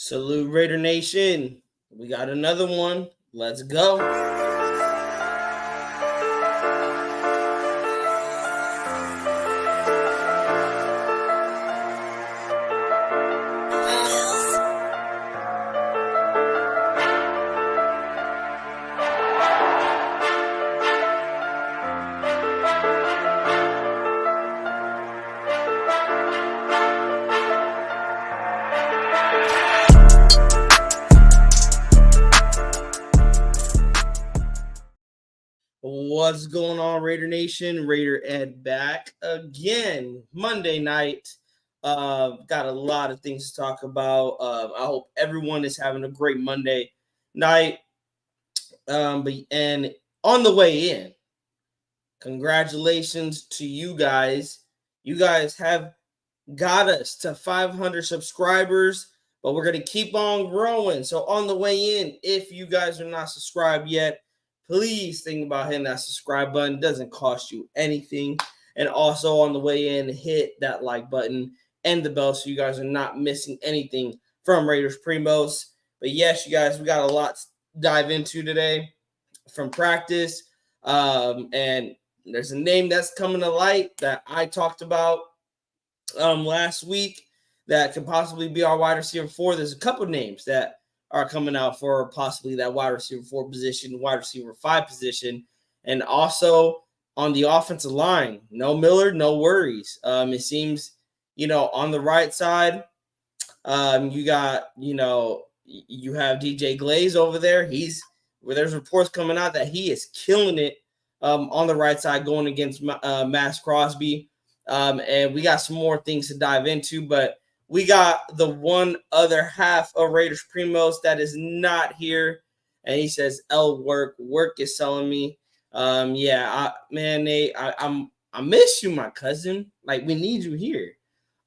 Salute Raider Nation. We got another one. Let's go. What's going on, Raider Nation? Raider Ed back again. Monday night. Got a lot of things to talk about. I hope everyone is having a great Monday night. And on the way in, congratulations to you guys. You guys have got us to 500 subscribers, but we're going to keep on growing. So on the way in, if you guys are not subscribed yet, please think about hitting that subscribe button. It doesn't cost you anything. And also on the way in, hit that like button and the bell so you guys are not missing anything from Raiders Primos. But yes, you guys, we got a lot to dive into today from practice. And there's a name that's coming to light that I talked about last week that could possibly be our wide receiver 4. There's a couple names that are coming out for possibly that wide receiver 4 position, wide receiver 5 position, and also on the offensive line. No Miller, no worries. It seems, on the right side, you got, you have DJ Glaze over there. There's reports coming out that he is killing it on the right side going against Max Crosby. And we got some more things to dive into, but we got the one other half of Raiders Primos that is not here. And he says, work is selling me. Nate, I miss you, my cousin. Like, we need you here.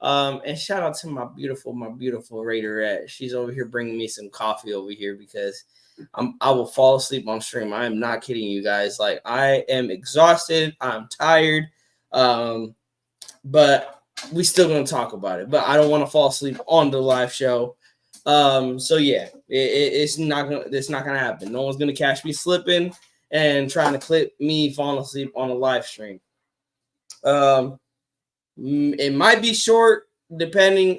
And shout out to my beautiful Raiderette. She's over here bringing me some coffee over here because I will fall asleep on stream. I am not kidding you guys. Like, I am exhausted. I'm tired. But we still gonna talk about it. But I don't want to fall asleep on the live show. It's not gonna happen. No one's gonna catch me slipping and trying to clip me falling asleep on a live stream. It might be short depending,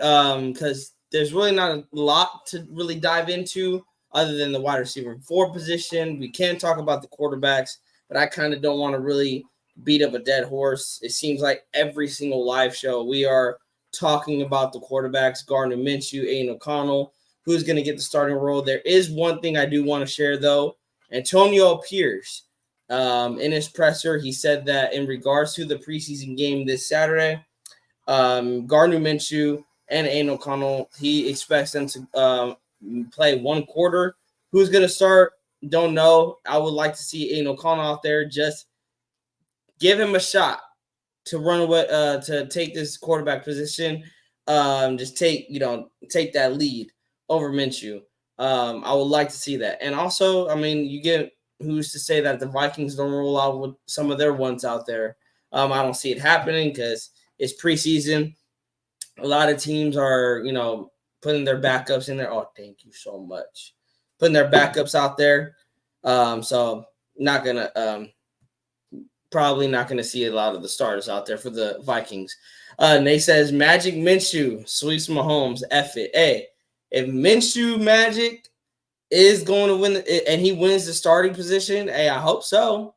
because there's really not a lot to really dive into other than the wide receiver 4 position. We can talk about the quarterbacks, but I kind of don't want to really beat up a dead horse. It seems like every single live show we are talking about the quarterbacks, Gardner Minshew, Aiden O'Connell, who's going to get the starting role. There is one thing I do want to share, though. Antonio Pierce, in his presser, he said that in regards to the preseason game this Saturday, Gardner Minshew and Aiden O'Connell, he expects them to play one quarter. Who's going to start? Don't know. I would like to see Aiden O'Connell out there. Just give him a shot to run away, to take this quarterback position. Just take that lead over Minshew. I would like to see that. And also, I mean, you get who's to say that the Vikings don't roll out with some of their ones out there. I don't see it happening because it's preseason. A lot of teams are, putting their backups in there. Oh, thank you so much. Putting their backups out there. So not going to probably not going to see a lot of the starters out there for the Vikings. Nate says, Magic Minshew sweeps Mahomes. F it. Hey, if Minshew Magic is going to win and he wins the starting position, hey, I hope so.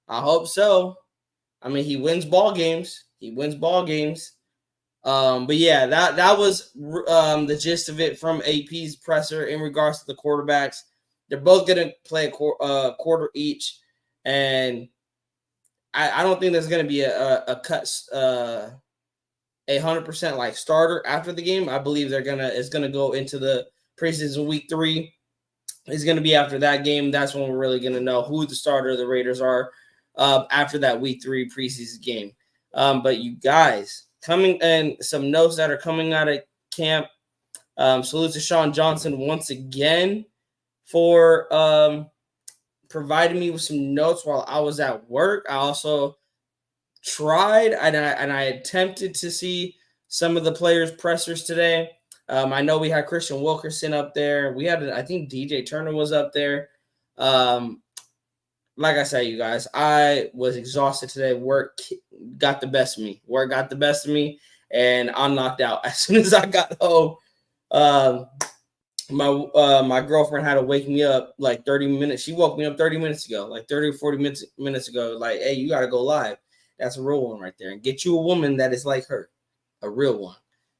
I mean, he wins ball games. But yeah, that was the gist of it from AP's presser in regards to the quarterbacks. They're both going to play a quarter each, and I don't think there's going to be a cut 100% like starter after the game. I believe it's going to go into the preseason week 3. It's going to be after that game. That's when we're really going to know who the starter of the Raiders are after that week 3 preseason game. But you guys, coming and some notes that are coming out of camp. Salute to Sean Johnson once again for provided me with some notes while I was at work. I also tried and I attempted to see some of the players' pressers today. I know we had Christian Wilkerson up there. We had, I think DJ Turner was up there. Like I said, you guys, I was exhausted today. Work got the best of me. Work got the best of me, and I'm knocked out. As soon as I got home, my girlfriend had to wake me up like 30 minutes. She woke me up 30 minutes ago, like 30 or 40 minutes ago. Like, hey, you got to go live. That's a real one right there. And get you a woman that is like her, a real one.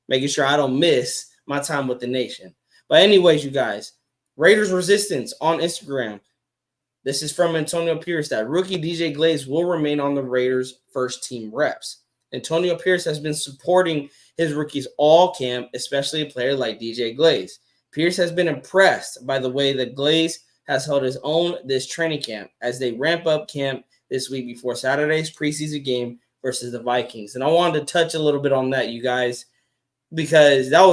Making sure I don't miss my time with the nation. But anyways, you guys, Raiders Resistance on Instagram. This is from Antonio Pierce that rookie DJ Glaze will remain on the Raiders' first team reps. Antonio Pierce has been supporting his rookies all camp, especially a player like DJ Glaze. Pierce has been impressed by the way that Glaze has held his own this training camp as they ramp up camp this week before Saturday's preseason game versus the Vikings. And I wanted to touch a little bit on that, you guys, because that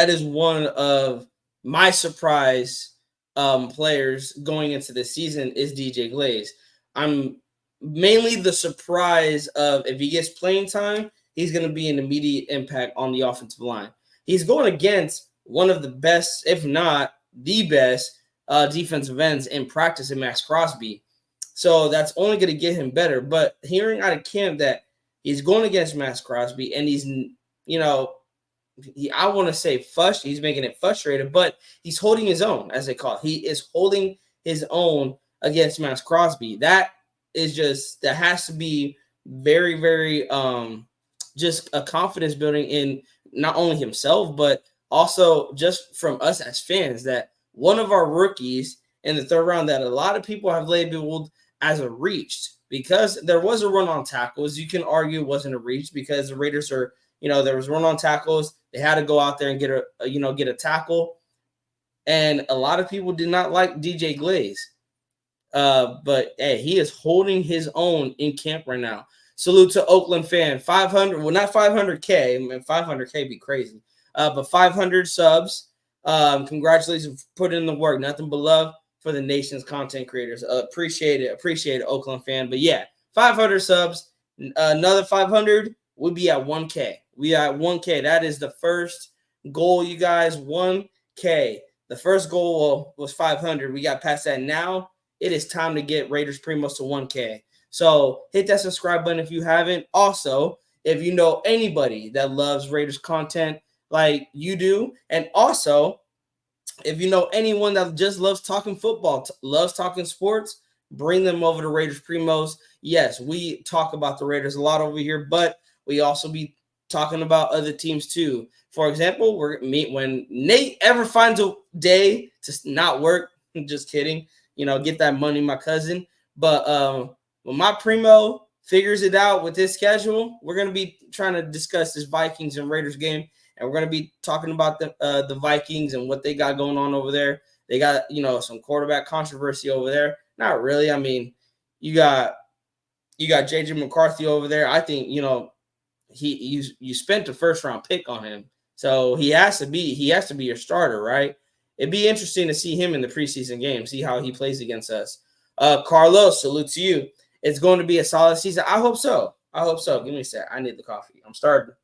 is one of my surprise players going into the season is DJ Glaze. I'm mainly the surprise of if he gets playing time, he's going to be an immediate impact on the offensive line. He's going against one of the best, if not the best, defensive ends in practice in Max Crosby. So that's only going to get him better. But hearing out of camp that he's going against Max Crosby and he's, I want to say he's making it frustrated, but he's holding his own, as they call it. He is holding his own against Max Crosby. That has to be very, very just a confidence building in not only himself, but also just from us as fans, that one of our rookies in the third round that a lot of people have labeled as a reach, because there was a run on tackles. You can argue it wasn't a reach because the Raiders are, there was run on tackles. They had to go out there and get a tackle. And a lot of people did not like DJ Glaze. But hey, he is holding his own in camp right now. Salute to Oakland fan. 500, well, not 500K. I mean, 500K be crazy. But 500 subs. Congratulations for putting in the work. Nothing but love for the nation's content creators. Appreciate it, Oakland fan. But yeah, 500 subs. Another 500 would be at 1K. We are at 1K. That is the first goal, you guys. 1K. The first goal was 500. We got past that. Now it is time to get Raiders Primos to 1K. So hit that subscribe button if you haven't. Also, if you know anybody that loves Raiders content like you do, and also if you know anyone that just loves talking football, loves talking sports, bring them over to Raiders Primos. Yes, we talk about the Raiders a lot over here, but we also be talking about other teams too. For example, when Nate ever finds a day to not work, just kidding, get that money, my cousin. But when my primo figures it out with his schedule, we're going to be trying to discuss this Vikings and Raiders game. And we're going to be talking about the Vikings and what they got going on over there. They got, some quarterback controversy over there. Not really. I mean, you got JJ McCarthy over there. I think, you spent the first round pick on him. So he has to be your starter, right? It'd be interesting to see him in the preseason game, see how he plays against us. Carlos, salute to you. It's going to be a solid season. I hope so. Give me a sec. I need the coffee. I'm starting.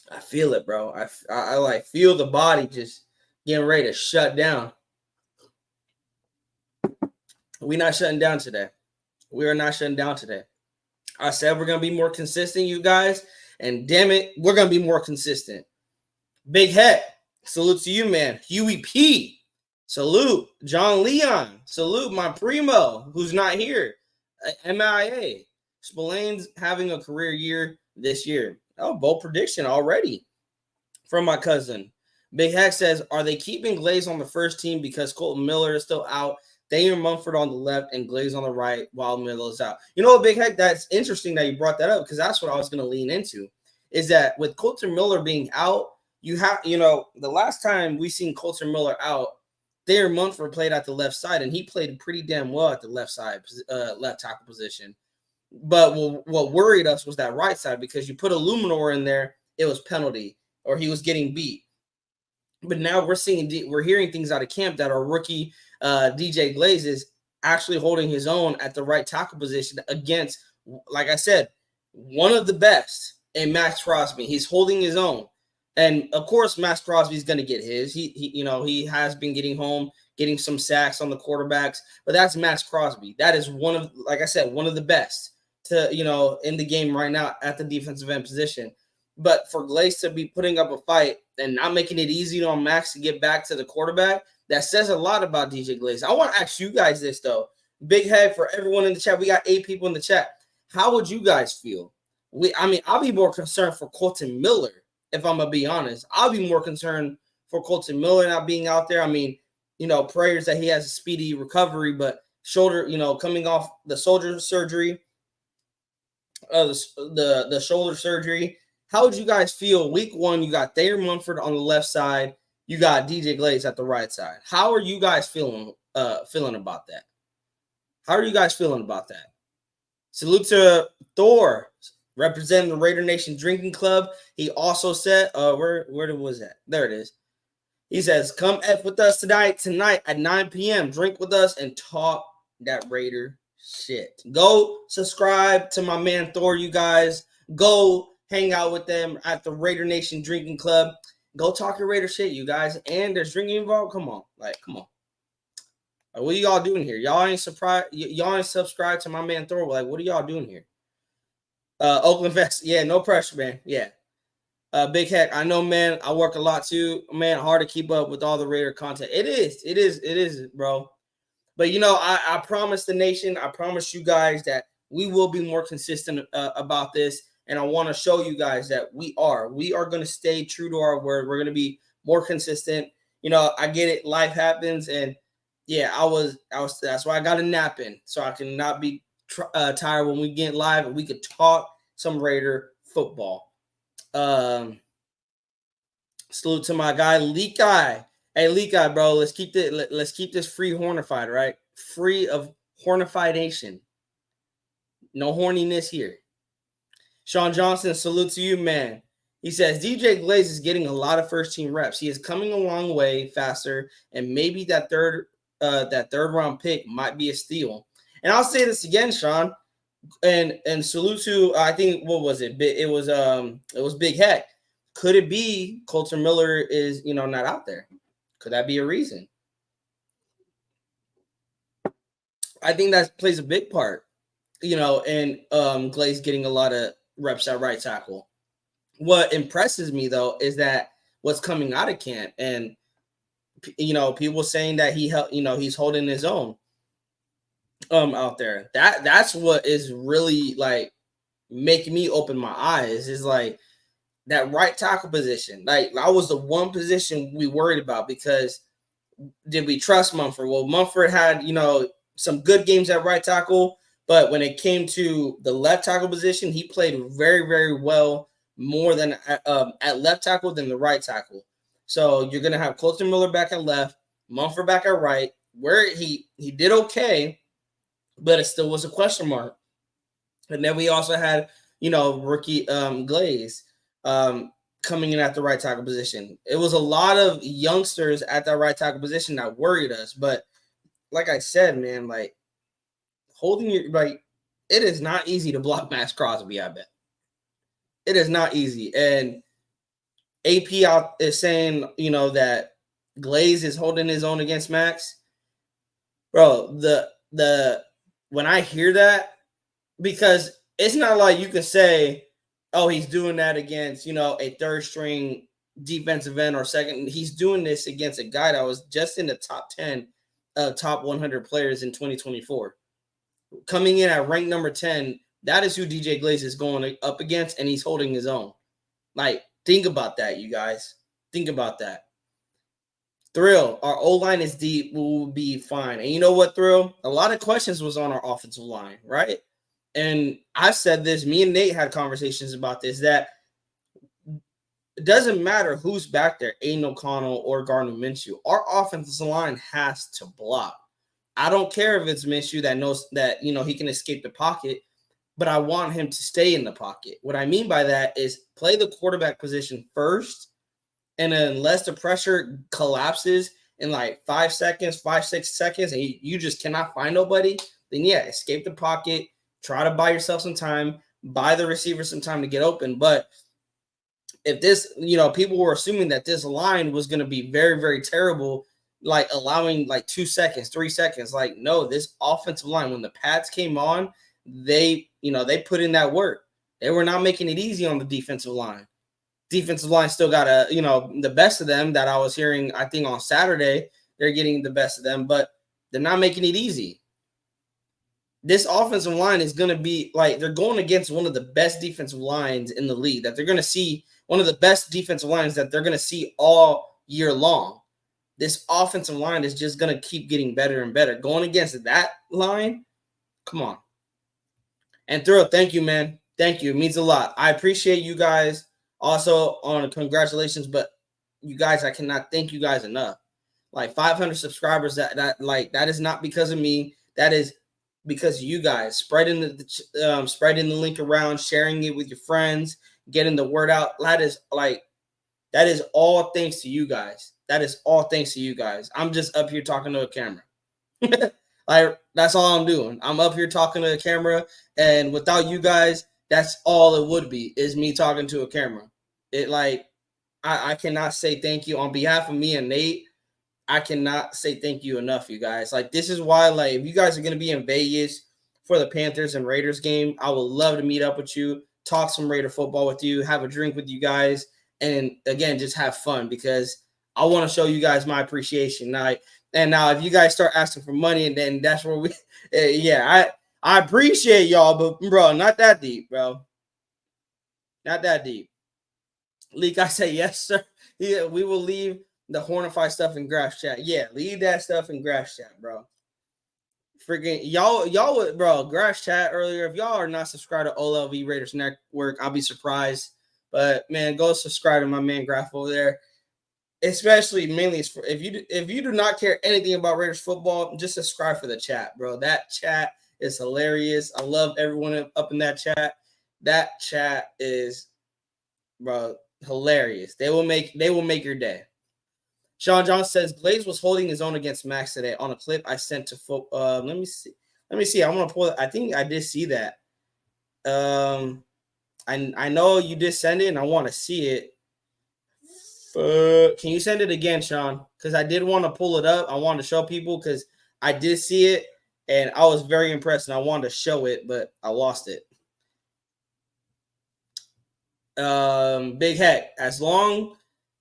I feel it, bro. I like feel the body just getting ready to shut down. We're not shutting down today. We are not shutting down today. I said we're going to be more consistent, you guys. And damn it, we're going to be more consistent. Big Head, salute to you, man. Huey P, salute. John Leon, salute my primo, who's not here. MIA. Spillane's having a career year this year. Oh, bold prediction already from my cousin. Big Heck says, are they keeping Glaze on the first team because Colton Miller is still out? Daniel Mumford on the left and Glaze on the right while Miller is out. Big Heck, that's interesting that you brought that up because that's what I was going to lean into, is that with Colton Miller being out, you have, the last time we seen Colton Miller out, Daniel Mumford played at the left side, and he played pretty damn well at the left side, left tackle position. But what worried us was that right side, because you put a Luminor in there, it was penalty or he was getting beat. But now we're hearing things out of camp that our rookie DJ Glaze is actually holding his own at the right tackle position against like I said, one of the best in Max Crosby. He's holding his own. And of course, Max Crosby is going to get his. He has been getting home, getting some sacks on the quarterbacks, but that's Max Crosby. That is one of, like I said, one of the best in the game right now at the defensive end position. But for Glaze to be putting up a fight and not making it easy on Max to get back to the quarterback, that says a lot about DJ Glaze. I want to ask you guys this, though. Big head for everyone in the chat. We got 8 people in the chat. How would you guys feel? I'll be more concerned for Colton Miller, if I'm going to be honest. I'll be more concerned for Colton Miller not being out there. Prayers that he has a speedy recovery, but shoulder, coming off the shoulder surgery, the shoulder surgery. How would you guys feel week 1? You got Thayer Munford on the left side. You got DJ Glaze at the right side. How are you guys feeling about that? How are you guys feeling about that? Salute to Thor, representing the Raider Nation Drinking Club. He also said, where was that? There it is. He says, come F with us tonight at 9 p.m. Drink with us and talk that Raider shit. Go subscribe to my man Thor, you guys. Go hang out with them at the Raider Nation Drinking Club. Go talk your Raider shit, you guys. And there's drinking involved. Come on. Come on. Like, what are y'all doing here? Y'all ain't surprised. Y'all ain't subscribed to my man Thor. Like, what are y'all doing here? Oakland Fest. Yeah, no pressure, man. Yeah. Big Heck. I know, man. I work a lot too. Man, hard to keep up with all the Raider content. It is, bro. But, I promise the nation, I promise you guys that we will be more consistent about this. And I want to show you guys that we are going to stay true to our word. We're going to be more consistent. I get it. Life happens. And yeah, that's why I got a nap in, so I can not be tired when we get live and we could talk some Raider football. Salute to my guy, Leak Eye. Hey, Leak Eye, bro, let's keep this free hornified, right? Free of hornification. No horniness here. Sean Johnson, salute to you, man. He says, DJ Glaze is getting a lot of first-team reps. He is coming a long way faster, and maybe that third round pick might be a steal. And I'll say this again, Sean, and salute to, I think, what was it? It was Big Heck. Could it be Colton Miller is, not out there? Could that be a reason? I think that plays a big part, in Glaze getting a lot of reps at right tackle. What impresses me, though, is that what's coming out of camp, and people saying that he's holding his own out there. That's what is really like making me open my eyes, is like that right tackle position. Like, that was the one position we worried about, because did we trust Munford? Well, Munford had some good games at right tackle, but when it came to the left tackle position, he played very, very well, more than at left tackle than the right tackle. So you're going to have Colton Miller back at left, Munford back at right, where he did okay, but it still was a question mark. And then we also had, rookie Glaze coming in at the right tackle position. It was a lot of youngsters at that right tackle position that worried us. But like I said, man, like, it is not easy to block Max Crosby, I bet. It is not easy. And AP out is saying, that Glaze is holding his own against Max. Bro, when I hear that, because it's not like you can say, oh, he's doing that against, a third string defensive end or second. He's doing this against a guy that was just in the top 10 top 100 players in 2024. Coming in at rank number 10, that is who DJ Glaze is going up against, and he's holding his own. Like, think about that, you guys. Think about that. Thrill, our O-line is deep. We'll be fine. And you know what, Thrill? A lot of questions was on our offensive line, right? And I said this, me and Nate had conversations about this, that it doesn't matter who's back there, Aiden O'Connell or Gardner Minshew. Our offensive line has to block. I don't care if it's Minshew that knows that, he can escape the pocket, but I want him to stay in the pocket. What I mean by that is play the quarterback position first, and then unless the pressure collapses in like 5 seconds, 5-6 seconds, and you just cannot find nobody, then yeah, escape the pocket, Try to buy yourself some time, buy the receiver some time to get open. But if this, people were assuming that this line was going to be very, very terrible, like allowing like 2 seconds, 3 seconds. Like, no, this offensive line, when the pads came on, they put in that work. They were not making it easy on the defensive line. Defensive line still got the best of them that I was hearing, I think on Saturday, they're getting the best of them, but they're not making it easy. This offensive line is going to be like, they're going against one of the best defensive lines in the league, that they're going to see one of the best defensive lines that they're going to see all year long. This offensive line is just going to keep getting better and better. Going against that line, come on. And Thrill, thank you, man. Thank you. It means a lot. I appreciate you guys. Also, on congratulations, but you guys, I cannot thank you guys enough. Like 500 subscribers, that is not because of me. That is because of you guys spreading the link around, sharing it with your friends, getting the word out. That is all thanks to you guys. That is all thanks to you guys. I'm just up here talking to a camera. Like, that's all I'm doing. I'm up here talking to a camera, and without you guys, that's all it would be, is me talking to a camera. I cannot say thank you on behalf of me and Nate. I cannot say thank you enough, you guys. Like, this is why, like, if you guys are going to be in Vegas for the Panthers and Raiders game, I would love to meet up with you, talk some Raider football with you, have a drink with you guys, and, again, just have fun, because I want to show you guys my appreciation. Now, if you guys start asking for money, and then that's where I appreciate y'all, but, bro, not that deep, bro. Not that deep. Leak, I say yes, sir. Yeah, we will leave the Hornify stuff in Grass Chat. Yeah, leave that stuff in Grass Chat, bro. Freaking y'all, bro, Grass Chat earlier. If y'all are not subscribed to OLV Raiders Network, I'll be surprised. But, man, go subscribe to my man Graph over there. Especially, mainly, if you do not care anything about Raiders football, just subscribe for the chat, bro. That chat is hilarious. I love everyone up in that chat. That chat is, bro, hilarious. They will make your day. Sean John says Glaze was holding his own against Max today on a clip I sent to let me see. I'm gonna pull it. I think I did see that. I know you did send it, and I want to see it. Can you send it again, Sean? Because I did want to pull it up. I wanted to show people, because I did see it, and I was very impressed, and I wanted to show it, but I lost it. Big Heck,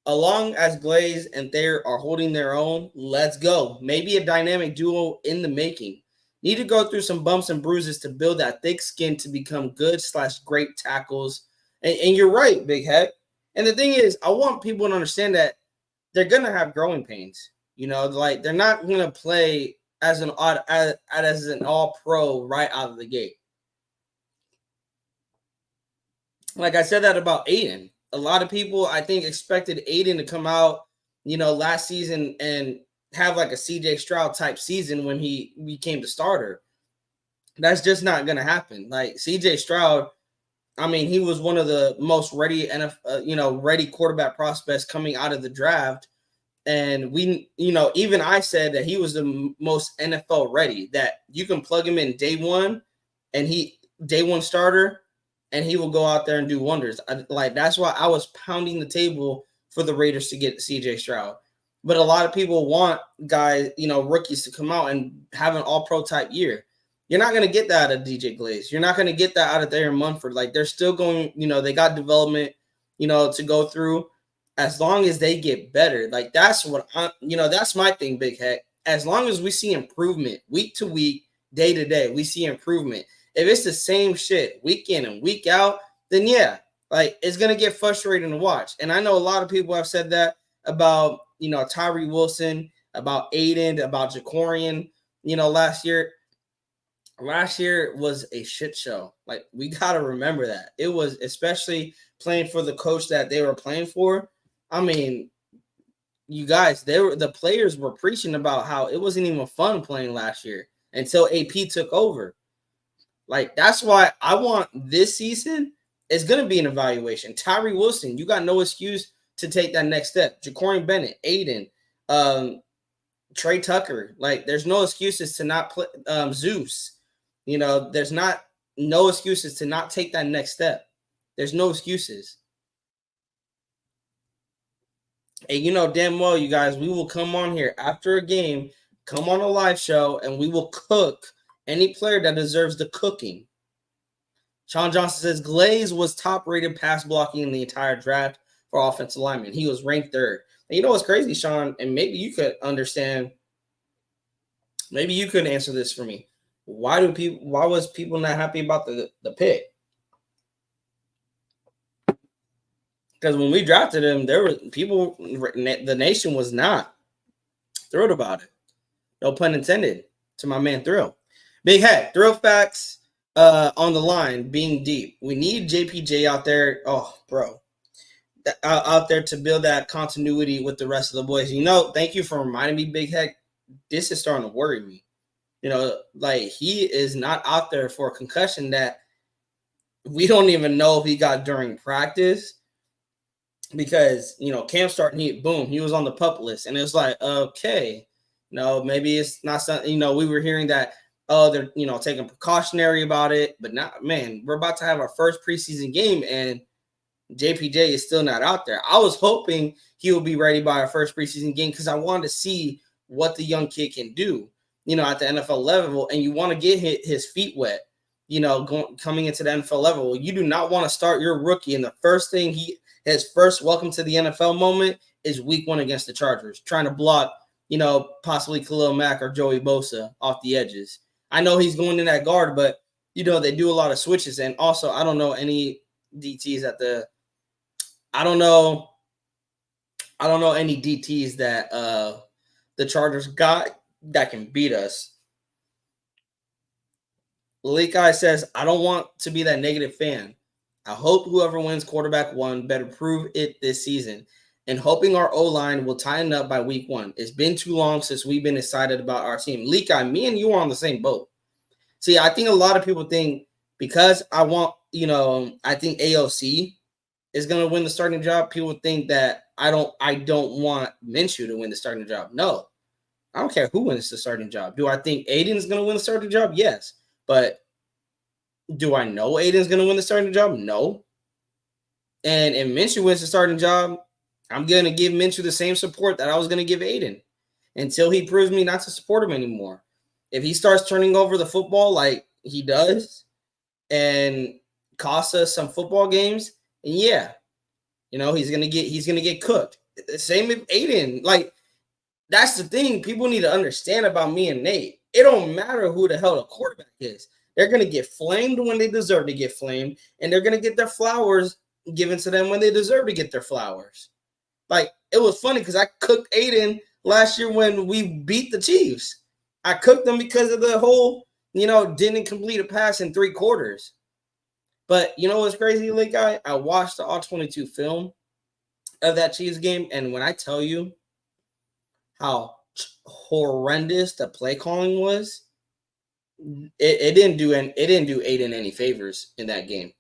along as Glaze and Thayer are holding their own, let's go. Maybe a dynamic duo in the making. Need to go through some bumps and bruises to build that thick skin to become good/great tackles. And you're right, Big Heck. And the thing is, I want people to understand that they're going to have growing pains. Like, they're not going to play as an all-pro right out of the gate. Like I said that about Aiden. A lot of people, I think, expected Aiden to come out, last season and have like a CJ Stroud type season when he became the starter. That's just not going to happen. Like, CJ Stroud, I mean, he was one of the most ready ready quarterback prospects coming out of the draft. And even I said that he was the most NFL ready, that you can plug him in day one, and day one starter, and he will go out there and do wonders. That's why I was pounding the table for the Raiders to get CJ Stroud. But a lot of people want guys, rookies to come out and have an all-pro type year. You're not going to get that out of DJ Glaze. You're not going to get that out of Thayer Munford. Like, they're still going, they got development, to go through. As long as they get better, like, that's what that's my thing, Big Heck. As long as we see improvement week to week, day to day, we see improvement. If it's the same shit week in and week out, then yeah, like, it's gonna get frustrating to watch. And I know a lot of people have said that about Tyree Wilson, about Aiden, about Jacorian. Last year was a shit show. Like, we gotta remember that. It was, especially playing for the coach that they were playing for. I mean, you guys, the players were preaching about how it wasn't even fun playing last year until AP took over. Like, that's why I want this season is going to be an evaluation. Tyree Wilson, you got no excuse to take that next step. Jacorian Bennett, Aiden, Trey Tucker. Like, there's no excuses to not play Zeus. There's not no excuses to not take that next step. There's no excuses. And you know damn well, you guys, we will come on here after a game, come on a live show, and we will cook any player that deserves the cooking. Sean Johnson says Glaze was top-rated pass blocking in the entire draft for offensive linemen. He was ranked third. And you know what's crazy, Sean? And maybe you could understand. Maybe you could answer this for me. Why was people not happy about the pick? Because when we drafted him, there were people. The nation was not thrilled about it. No pun intended. To my man Thrill. Big Head. Thrill Facts on the line being deep. We need JPJ out there. Oh, bro. Out there to build that continuity with the rest of the boys. You know, thank you for reminding me, Big Head. This is starting to worry me. You know, like he is not out there for a concussion that we don't even know if he got during practice. Because, you know, camp starting, boom, he was on the PUP list. And it was like, okay, no, maybe it's not something, you know, we were hearing that, oh, they're, you know, taking precautionary about it. But not, man, we're about to have our first preseason game and JPJ is still not out there. I was hoping he will be ready by our first preseason game because I wanted to see what the young kid can do, you know, at the NFL level. And you want to get his feet wet, you know, coming into the NFL level. You do not want to start your rookie and the first thing his first welcome to the NFL moment is week 1 against the Chargers, trying to block, you know, possibly Khalil Mack or Joey Bosa off the edges. I know he's going in that guard, but, you know, they do a lot of switches. And also, I don't know any DTs I don't know any DTs that the Chargers got that can beat us. Leak Eye says, I don't want to be that negative fan. I hope whoever wins quarterback 1 better prove it this season. And hoping our O-line will tighten up by week 1. It's been too long since we've been excited about our team. Leak Eye, me and you are on the same boat. See, I think a lot of people think because I think AOC is going to win the starting job. People think that I don't want Minshew to win the starting job. No, I don't care who wins the starting job. Do I think Aiden's going to win the starting job? Yes. But do I know Aiden's going to win the starting job? No. And if Minshew wins the starting job, I'm going to give Minshew the same support that I was going to give Aiden until he proves me not to support him anymore. If he starts turning over the football like he does and costs us some football games, and yeah, you know, he's gonna get cooked. Same with Aiden. Like, that's the thing people need to understand about me and Nate. It don't matter who the hell the quarterback is. They're gonna get flamed when they deserve to get flamed, and they're gonna get their flowers given to them when they deserve to get their flowers. Like, it was funny because I cooked Aiden last year when we beat the Chiefs. I cooked them because of the whole, you know, didn't complete a pass in 3 quarters. But you know what's crazy, Link Guy? I watched the All-22 film of that Chiefs game, and when I tell you how horrendous the play calling was, it didn't do Aiden any favors in that game.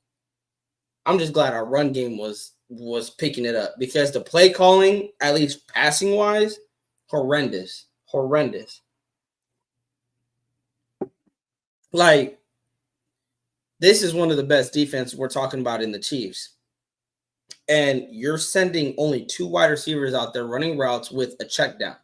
I'm just glad our run game was picking it up because the play calling, at least passing wise, horrendous. Like, this is one of the best defenses we're talking about in the Chiefs. And you're sending only 2 wide receivers out there running routes with a check down.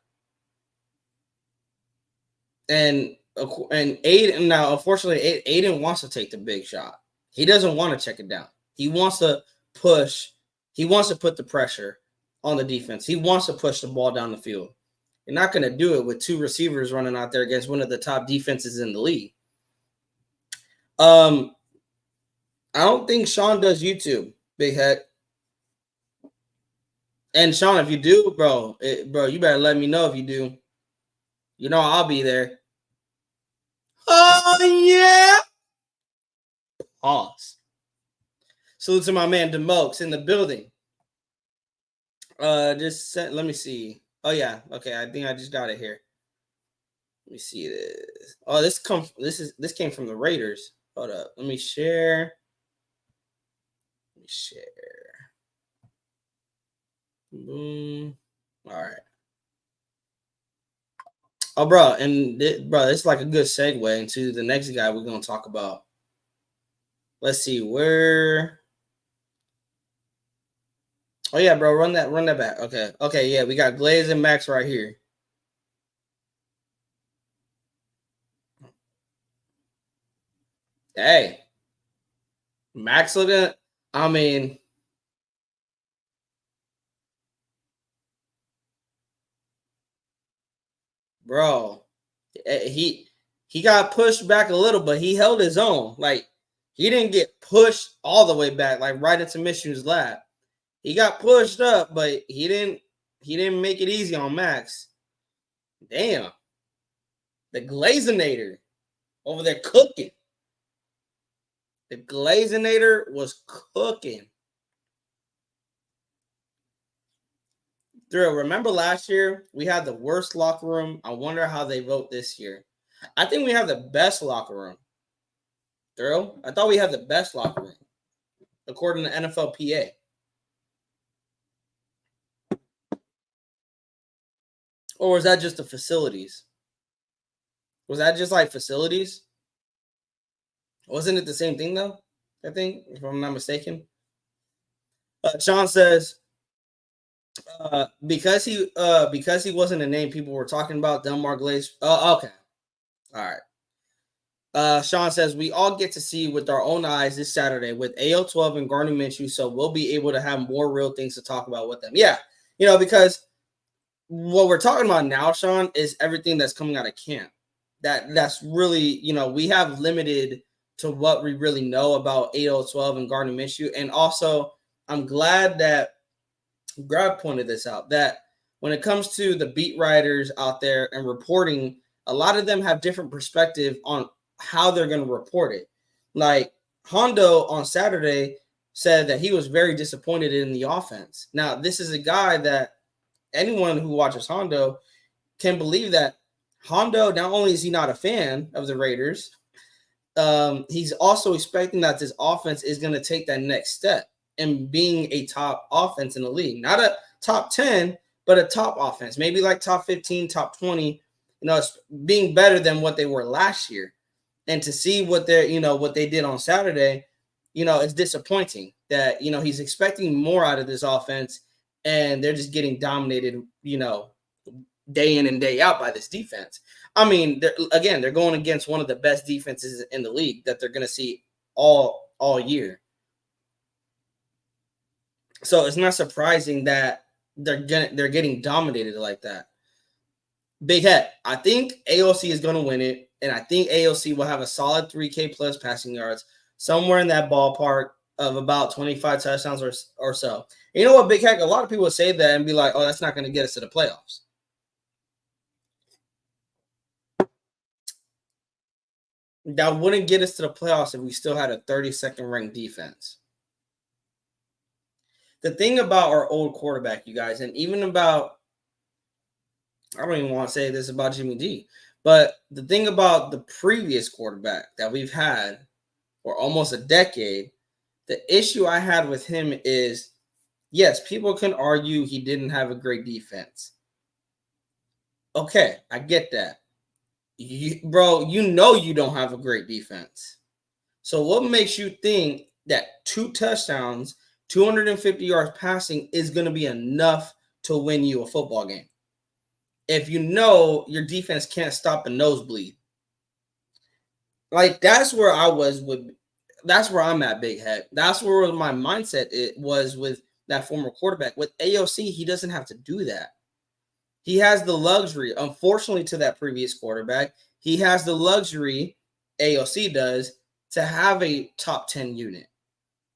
And Aiden, now, unfortunately, Aiden wants to take the big shot. He doesn't want to check it down. He wants to push. He wants to put the pressure on the defense. He wants to push the ball down the field. You're not going to do it with 2 receivers running out there against one of the top defenses in the league. I don't think Sean does YouTube, Big Head. And Sean, if you do, bro, you better let me know if you do. You know I'll be there. Oh, yeah. Pause. Salute to my man Demokes in the building. Let me see. Oh yeah, okay. I think I just got it here. Let me see this. Oh, this came from the Raiders. Hold up. Let me share. Boom. All right. Oh, bro, and bro, it's like a good segue into the next guy we're gonna talk about. Let's see where. Oh yeah, bro, run that back. Okay, yeah, we got Glaze and Max right here. Hey, Max looking. I mean, bro, he got pushed back a little, but he held his own. Like he didn't get pushed all the way back, like right into Mishu's lap. He got pushed up, but he didn't make it easy on Max. Damn, the Glazinator over there cooking. The Glazinator was cooking. Thrill, remember last year we had the worst locker room? I wonder how they vote this year. I think we have the best locker room. Thrill, I thought we had the best locker room, according to NFLPA. Or was that just the facilities? Was that just like facilities? Wasn't it the same thing though? I think, if I'm not mistaken. Sean says, because he wasn't a name people were talking about, Delmar Glaze. Oh, okay. All right. Sean says we all get to see with our own eyes this Saturday with AO12 and Gardner Minshew, so we'll be able to have more real things to talk about with them. Yeah, because what we're talking about now, Sean, is everything that's coming out of camp. That's really, we have limited to what we really know about AO12 and Gardner Minshew, and also I'm glad that Grab pointed this out, that when it comes to the beat writers out there and reporting, a lot of them have different perspective on how they're going to report it. Like Hondo on Saturday said that he was very disappointed in the offense. Now, this is a guy that anyone who watches Hondo can believe that Hondo, not only is he not a fan of the Raiders, he's also expecting that this offense is going to take that next step and being a top offense in the league. Not a top 10, but a top offense. Maybe like top 15, top 20, it's being better than what they were last year. And to see what they did on Saturday, it's disappointing that, he's expecting more out of this offense and they're just getting dominated, day in and day out by this defense. I mean, they're going against one of the best defenses in the league that they're going to see all year. So it's not surprising that they're getting dominated like that. Big Head, I think AOC is going to win it, and I think AOC will have a solid 3K plus passing yards, somewhere in that ballpark of about 25 touchdowns or so. You know what, Big Heck? A lot of people say that and be like, "Oh, that's not going to get us to the playoffs." That wouldn't get us to the playoffs if we still had a 32nd ranked defense. The thing about our old quarterback, you guys, and even about, I don't even want to say this about Jimmy G, but the thing about the previous quarterback that we've had for almost a decade, the issue I had with him is, yes, people can argue he didn't have a great defense. Okay, I get that. Bro, you don't have a great defense. So what makes you think that 2 touchdowns, 250 yards passing is going to be enough to win you a football game? If your defense can't stop a nosebleed. Like, that's where I'm at, Big Head. That's where my mindset was with that former quarterback. With AOC, he doesn't have to do that. He has the luxury, unfortunately, to that previous quarterback, he has the luxury, AOC does, to have a top 10 unit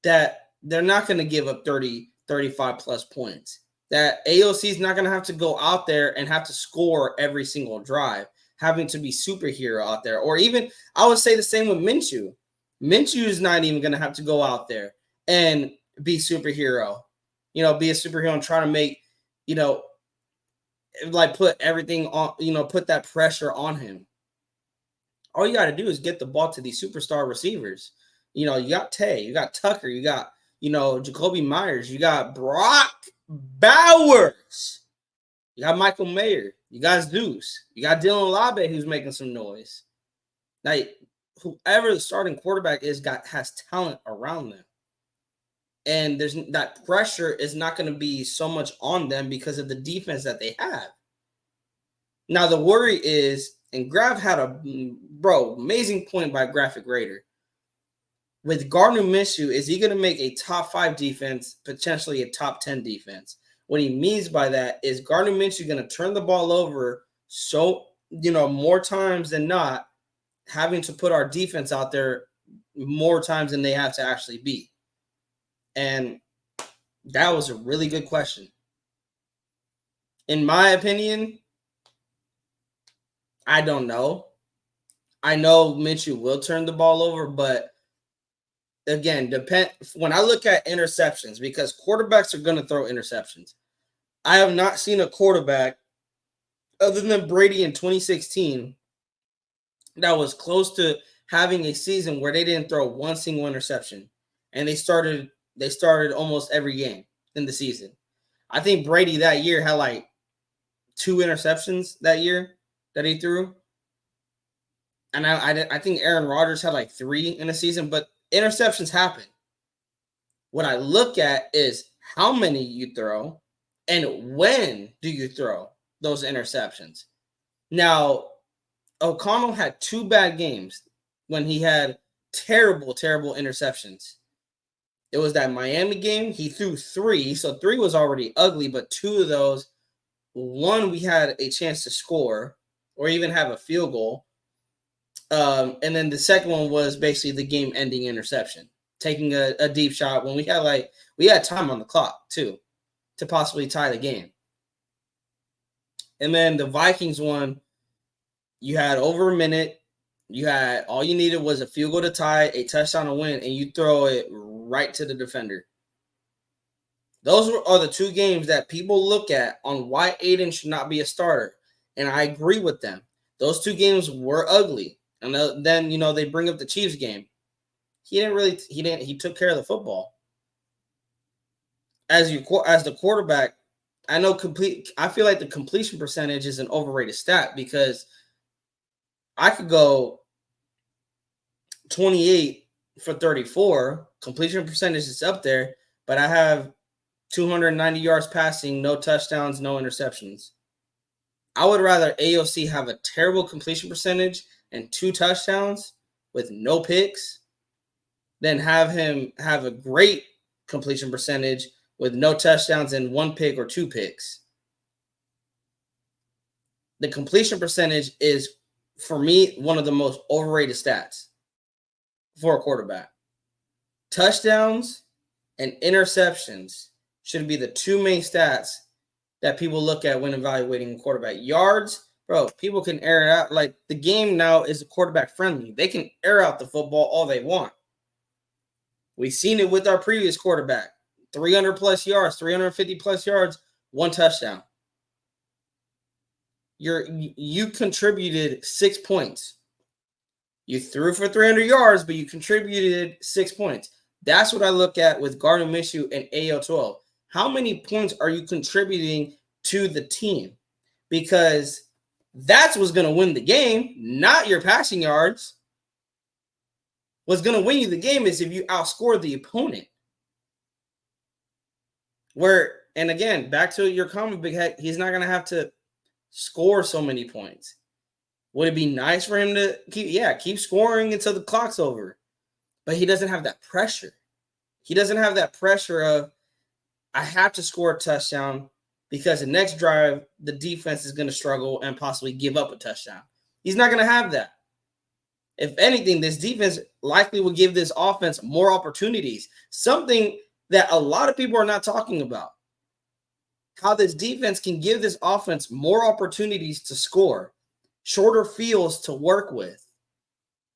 that they're not going to give up 30, 35 plus points. That AOC is not going to have to go out there and have to score every single drive, having to be superhero out there. Or even, I would say the same with Minshew. Minshew is not even going to have to go out there and be superhero, be a superhero and try to make, like put everything on, put that pressure on him. All you got to do is get the ball to these superstar receivers. You got Tay, you got Tucker, you got, Jacoby Myers, you got Brock Bowers, you got Michael Mayer, you got Zeus, you got Dylan Labe who's making some noise. Like, whoever the starting quarterback is has talent around them. And there's that pressure is not going to be so much on them because of the defense that they have. Now the worry is, and Grav had amazing point by Graphic Raider. With Gardner Minshew, is he going to make a top 5 defense, potentially a top 10 defense? What he means by that is Gardner Minshew going to turn the ball over more times than not, having to put our defense out there more times than they have to actually beat. And that was a really good question. In my opinion, I don't know. I know Minshew will turn the ball over, but again, when I look at interceptions, because quarterbacks are going to throw interceptions. I have not seen a quarterback other than Brady in 2016 that was close to having a season where they didn't throw one single interception. And they started almost every game in the season. I think Brady that year had like 2 interceptions that year that he threw. And I think Aaron Rodgers had like 3 in a season, but interceptions happen. What I look at is how many you throw and when do you throw those interceptions. Now, O'Connell had 2 bad games when he had terrible, terrible interceptions. It was that Miami game. He threw 3, so 3 was already ugly, but 2 of those, one we had a chance to score or even have a field goal. And then the second one was basically the game-ending interception, taking a deep shot when we had time on the clock too to possibly tie the game. And then the Vikings one, you had over a minute. All you needed was a field goal to tie, a touchdown to win, and you throw it right to the defender. Those are the 2 games that people look at on why Aiden should not be a starter. And I agree with them. Those 2 games were ugly. And then, they bring up the Chiefs game. He took care of the football. As the quarterback, I feel like the completion percentage is an overrated stat because I could go 28 for 34. Completion percentage is up there, but I have 290 yards passing, no touchdowns, no interceptions. I would rather AOC have a terrible completion percentage and 2 touchdowns with no picks than have him have a great completion percentage with no touchdowns and 1 pick or 2 picks. The completion percentage is, for me, one of the most overrated stats for a quarterback. Touchdowns and interceptions should be the 2 main stats that people look at when evaluating a quarterback. Yards, bro, people can air it out. Like, the game now is quarterback friendly. They can air out the football all they want. We've seen it with our previous quarterback. 300 plus yards, 350 plus yards, 1 touchdown. You contributed 6 points. You threw for 300 yards, but you contributed 6 points. That's what I look at with Gardner Minshew and AO12. How many points are you contributing to the team? Because that's what's going to win the game, not your passing yards. What's going to win you the game is if you outscore the opponent. And again, back to your comment, Big Heck, he's not going to have to score so many points. Would it be nice for him to keep scoring until the clock's over? But he doesn't have that pressure. He doesn't have that pressure of, I have to score a touchdown because the next drive, the defense is going to struggle and possibly give up a touchdown. He's not going to have that. If anything, this defense likely will give this offense more opportunities, something that a lot of people are not talking about. How this defense can give this offense more opportunities to score, shorter fields to work with.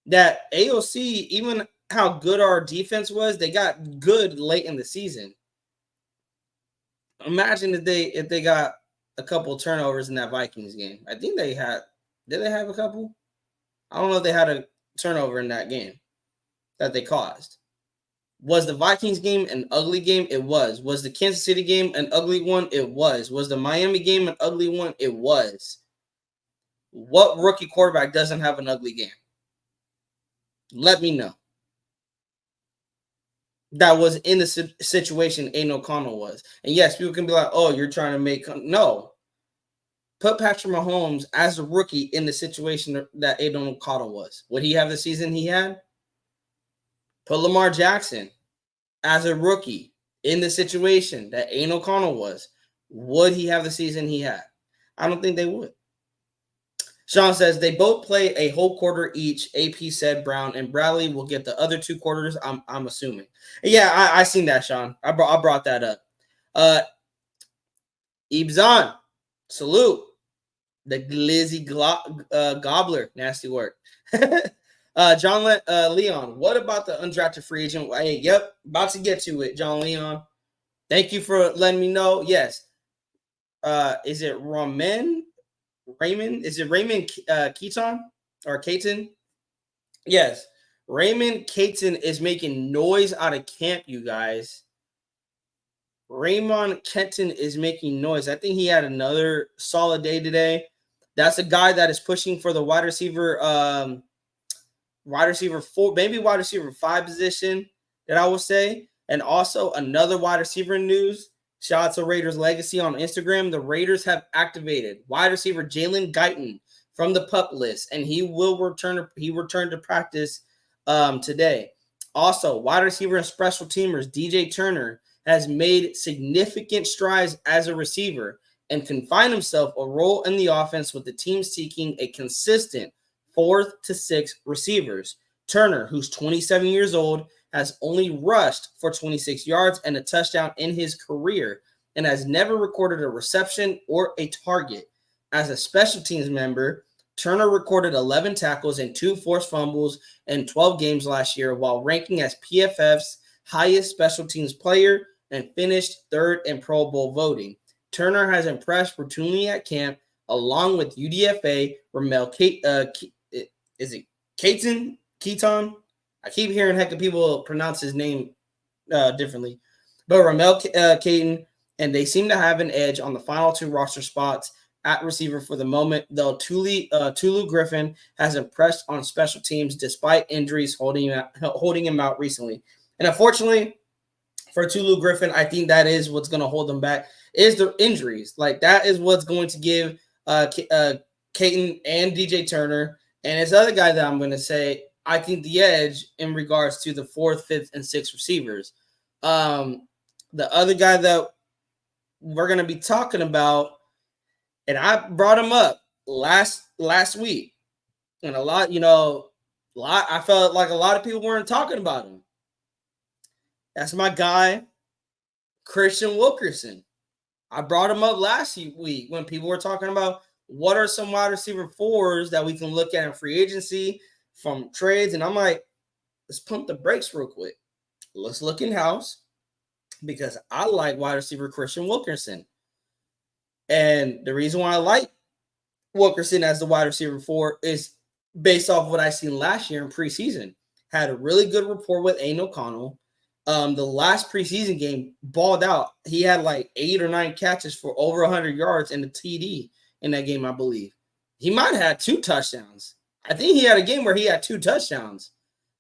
That AOC, even how good our defense was, they got good late in the season. Imagine if they got a couple turnovers in that Vikings game. I think they had. Did they have a couple? I don't know if they had a turnover in that game that they caused. Was the Vikings game an ugly game? It was. Was the Kansas City game an ugly one? It was. Was the Miami game an ugly one? It was. What rookie quarterback doesn't have an ugly game? Let me know. That was in the situation Aiden O'Connell was. And yes, people can be like, oh, you're trying to make... No. Put Patrick Mahomes as a rookie in the situation that Aiden O'Connell was. Would he have the season he had? Put Lamar Jackson as a rookie in the situation that Aiden O'Connell was. Would he have the season he had? I don't think they would. Sean says they both play a whole quarter each. AP said Brown and Bradley will get the other 2 quarters. I'm assuming. Yeah, I seen that, Sean. I brought that up. Ibzan, salute. The glizzy gobbler, nasty work. John Leon, what about the undrafted free agent? Hey, yep, about to get to it, John Leon. Thank you for letting me know. Yes. Is it Raymond? Is it Raymond Keaton or Caton? Yes. Raymond Caton is making noise out of camp, you guys. Raymond Kenton is making noise. I think he had another solid day today. That's a guy that is pushing for the wide receiver 4, maybe wide receiver 5 position, that I will say. And also another wide receiver news. Shout out to Raiders Legacy on Instagram. The Raiders have activated wide receiver Jalen Guyton from the PUP list, and he will return to practice today. Also, wide receiver and special teamers DJ Turner has made significant strides as a receiver and can find himself a role in the offense with the team seeking a consistent 4th to 6th receivers. Turner, who's 27 years old, has only rushed for 26 yards and a touchdown in his career and has never recorded a reception or a target. As a special teams member, Turner recorded 11 tackles and 2 forced fumbles in 12 games last year while ranking as PFF's highest special teams player and finished 3rd in Pro Bowl voting. Turner has impressed routinely at camp, along with UDFA Ramel is it Keaton? I keep hearing heck of people pronounce his name differently. But Ramel Caton, and they seem to have an edge on the final 2 roster spots at receiver for the moment, though Tulu Griffin has impressed on special teams despite injuries holding him out recently. And unfortunately for Tulu Griffin, I think that is what's going to hold them back, is the injuries. Like, that is what's going to give Caton and DJ Turner and this other guy that I'm going to say, I think, the edge in regards to the 4th, 5th, and 6th receivers. The other guy that we're going to be talking about, and I brought him up last week, and I felt like a lot of people weren't talking about him. That's my guy, Christian Wilkerson. I brought him up last week when people were talking about what are some wide receiver 4s that we can look at in free agency from trades. And I'm like, let's pump the brakes real quick. Let's look in-house because I like wide receiver Christian Wilkerson. And the reason why I like Wilkerson as the wide receiver 4 is based off what I seen last year in preseason. Had a really good rapport with Aiden O'Connell. The last preseason game, balled out. He had like 8 or 9 catches for over 100 yards and a TD in that game, I believe. He might have had 2 touchdowns. I think he had a game where he had 2 touchdowns.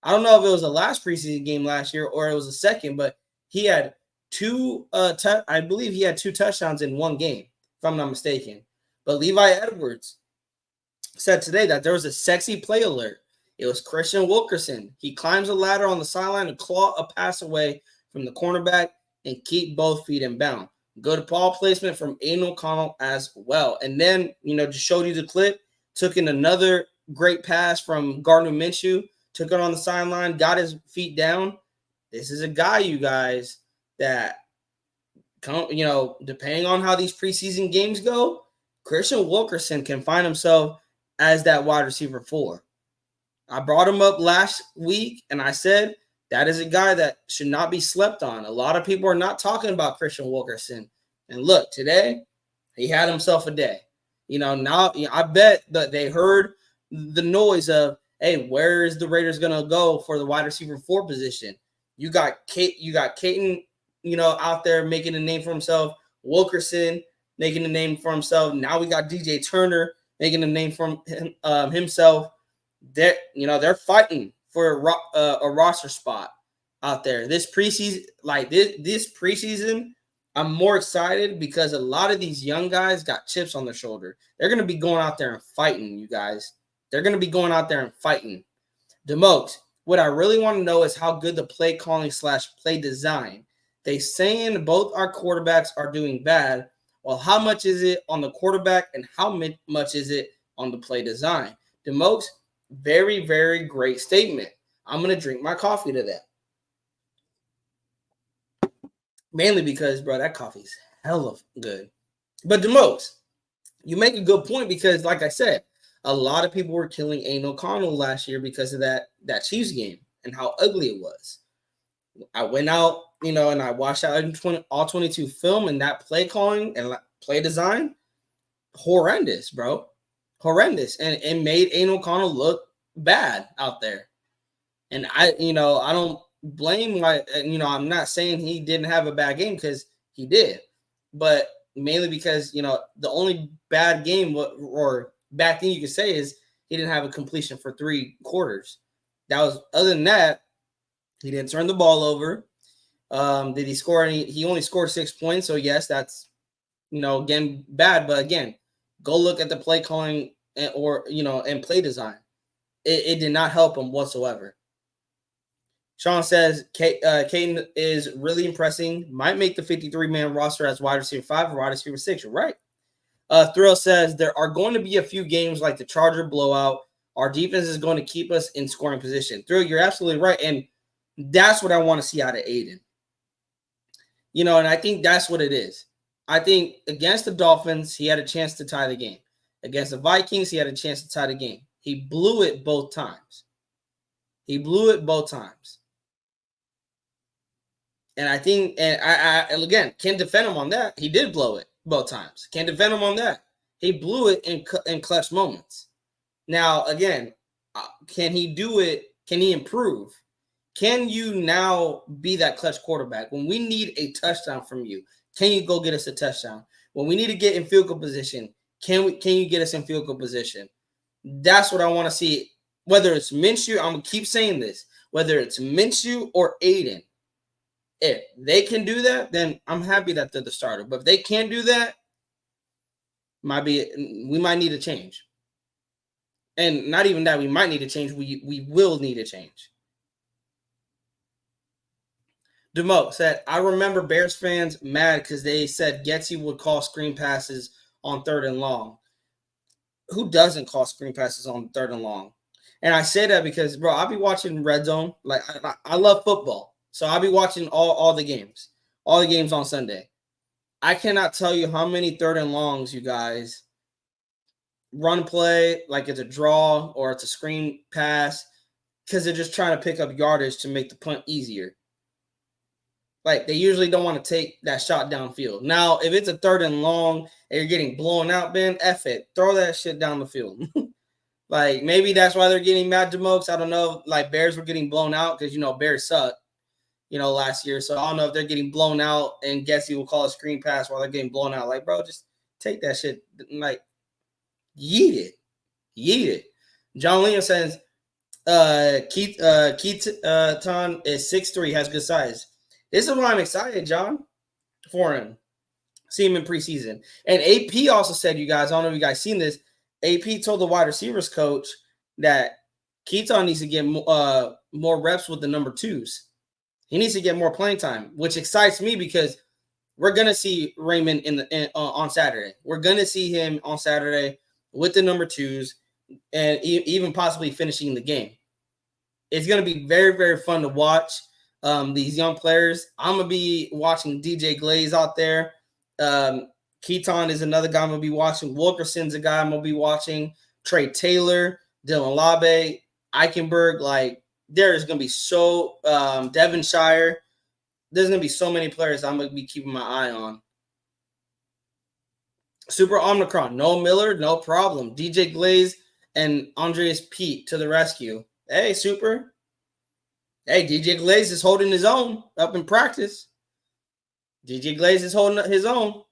I don't know if it was the last preseason game last year or it was the second, but he had 2 I believe he had 2 touchdowns in one game, if I'm not mistaken. But Levi Edwards said today that there was a sexy play alert. It was Christian Wilkerson. He climbs a ladder on the sideline to claw a pass away from the cornerback and keep both feet in bound. Good ball placement from Aiden O'Connell as well. And then, just showed you the clip, took in another great pass from Gardner Minshew, took it on the sideline, got his feet down. This is a guy, you guys, that, depending on how these preseason games go, Christian Wilkerson can find himself as that wide receiver 4. I brought him up last week, and I said that is a guy that should not be slept on. A lot of people are not talking about Christian Wilkerson. And look, today, he had himself a day. Now I bet that they heard the noise of, hey, where is the Raiders going to go for the wide receiver 4 position? You got Caton, out there making a name for himself. Wilkerson making a name for himself. Now we got DJ Turner making a name for himself. They're fighting for a roster spot out there. This preseason, this preseason, I'm more excited because a lot of these young guys got chips on their shoulder. They're going to be going out there and fighting, you guys. They're going to be going out there and fighting. DeMokes, what I really want to know is how good the play calling / play design. They saying both our quarterbacks are doing bad. Well, how much is it on the quarterback and how much is it on the play design? DeMokes, very, very great statement. I'm going to drink my coffee to that. Mainly because, bro, that coffee's hella good. But DeMokes, you make a good point because, like I said, a lot of people were killing Aiden O'Connell last year because of that Chiefs game and how ugly it was. I went out, and I watched out all 22 film, and that play calling and play design, horrendous, bro. Horrendous. And it made Aiden O'Connell look bad out there. And I don't blame I'm not saying he didn't have a bad game because he did, but mainly because the only bad game or bad thing you could say is he didn't have a completion for 3 quarters. That was, other than that, he didn't turn the ball over. Did he score any? He only scored 6 points, so yes, that's again bad. But again, go look at the play calling and play design. It did not help him whatsoever. Sean says, Caden is really impressing. Might make the 53-man roster as wide receiver 5 or wide receiver 6. You're right. Thrill says, there are going to be a few games like the Charger blowout. Our defense is going to keep us in scoring position. Thrill, you're absolutely right. And that's what I want to see out of Aiden. And I think that's what it is. I think against the Dolphins, he had a chance to tie the game. Against the Vikings, he had a chance to tie the game. He blew it both times. And I think, and I again, can't defend him on that. He did blow it both times. Can't defend him on that. He blew it in clutch moments. Now, again, can he do it? Can he improve? Can you now be that clutch quarterback? When we need a touchdown from you, can you go get us a touchdown? When we need to get in field goal position, can you get us in field goal position? That's what I want to see. Whether it's Minshew, I'm going to keep saying this, whether it's Minshew or Aiden, if they can do that, then I'm happy that they're the starter. But if they can't do that, we might need a change. And not even that we might need a change, we will need a change. Demo said, I remember Bears fans mad because they said Getsy would call screen passes on 3rd and long. Who doesn't call screen passes on 3rd and long? And I say that because, bro, I'll be watching Red Zone. Like, I love football. So I'll be watching all the games on Sunday. I cannot tell you how many 3rd and longs, you guys, run play like it's a draw or it's a screen pass because they're just trying to pick up yardage to make the punt easier. Like, they usually don't want to take that shot downfield. Now, if it's a 3rd and long and you're getting blown out, Ben, F it. Throw that shit down the field. Like, maybe that's why they're getting mad to Mokes. I don't know. Like, Bears were getting blown out because, Bears suck, last year. So I don't know if they're getting blown out and Getsy will call a screen pass while they're getting blown out. Like, bro, just take that shit. Like, yeet it. John Liam says, Keaton is 6'3", has good size. This is why I'm excited, John, for him. See him in preseason. And AP also said, you guys, I don't know if you guys seen this, AP told the wide receivers coach that Keaton needs to get more reps with the number 2s. He needs to get more playing time, which excites me because we're going to see Raymond on Saturday. We're going to see him on Saturday with the number 2s and even possibly finishing the game. It's going to be very, very fun to watch these young players. I'm going to be watching DJ Glaze out there. Keaton is another guy I'm going to be watching. Wilkerson's a guy I'm going to be watching. Trey Taylor, Dylan Labe, Eichenberg. Like, there is going to be Devonshire. There's going to be so many players I'm going to be keeping my eye on. Super Omicron, Noah Miller, no problem. DJ Glaze and Andreas Pete to the rescue. Hey, Super. Hey, DJ Glaze is holding his own up in practice. DJ Glaze is holding his own.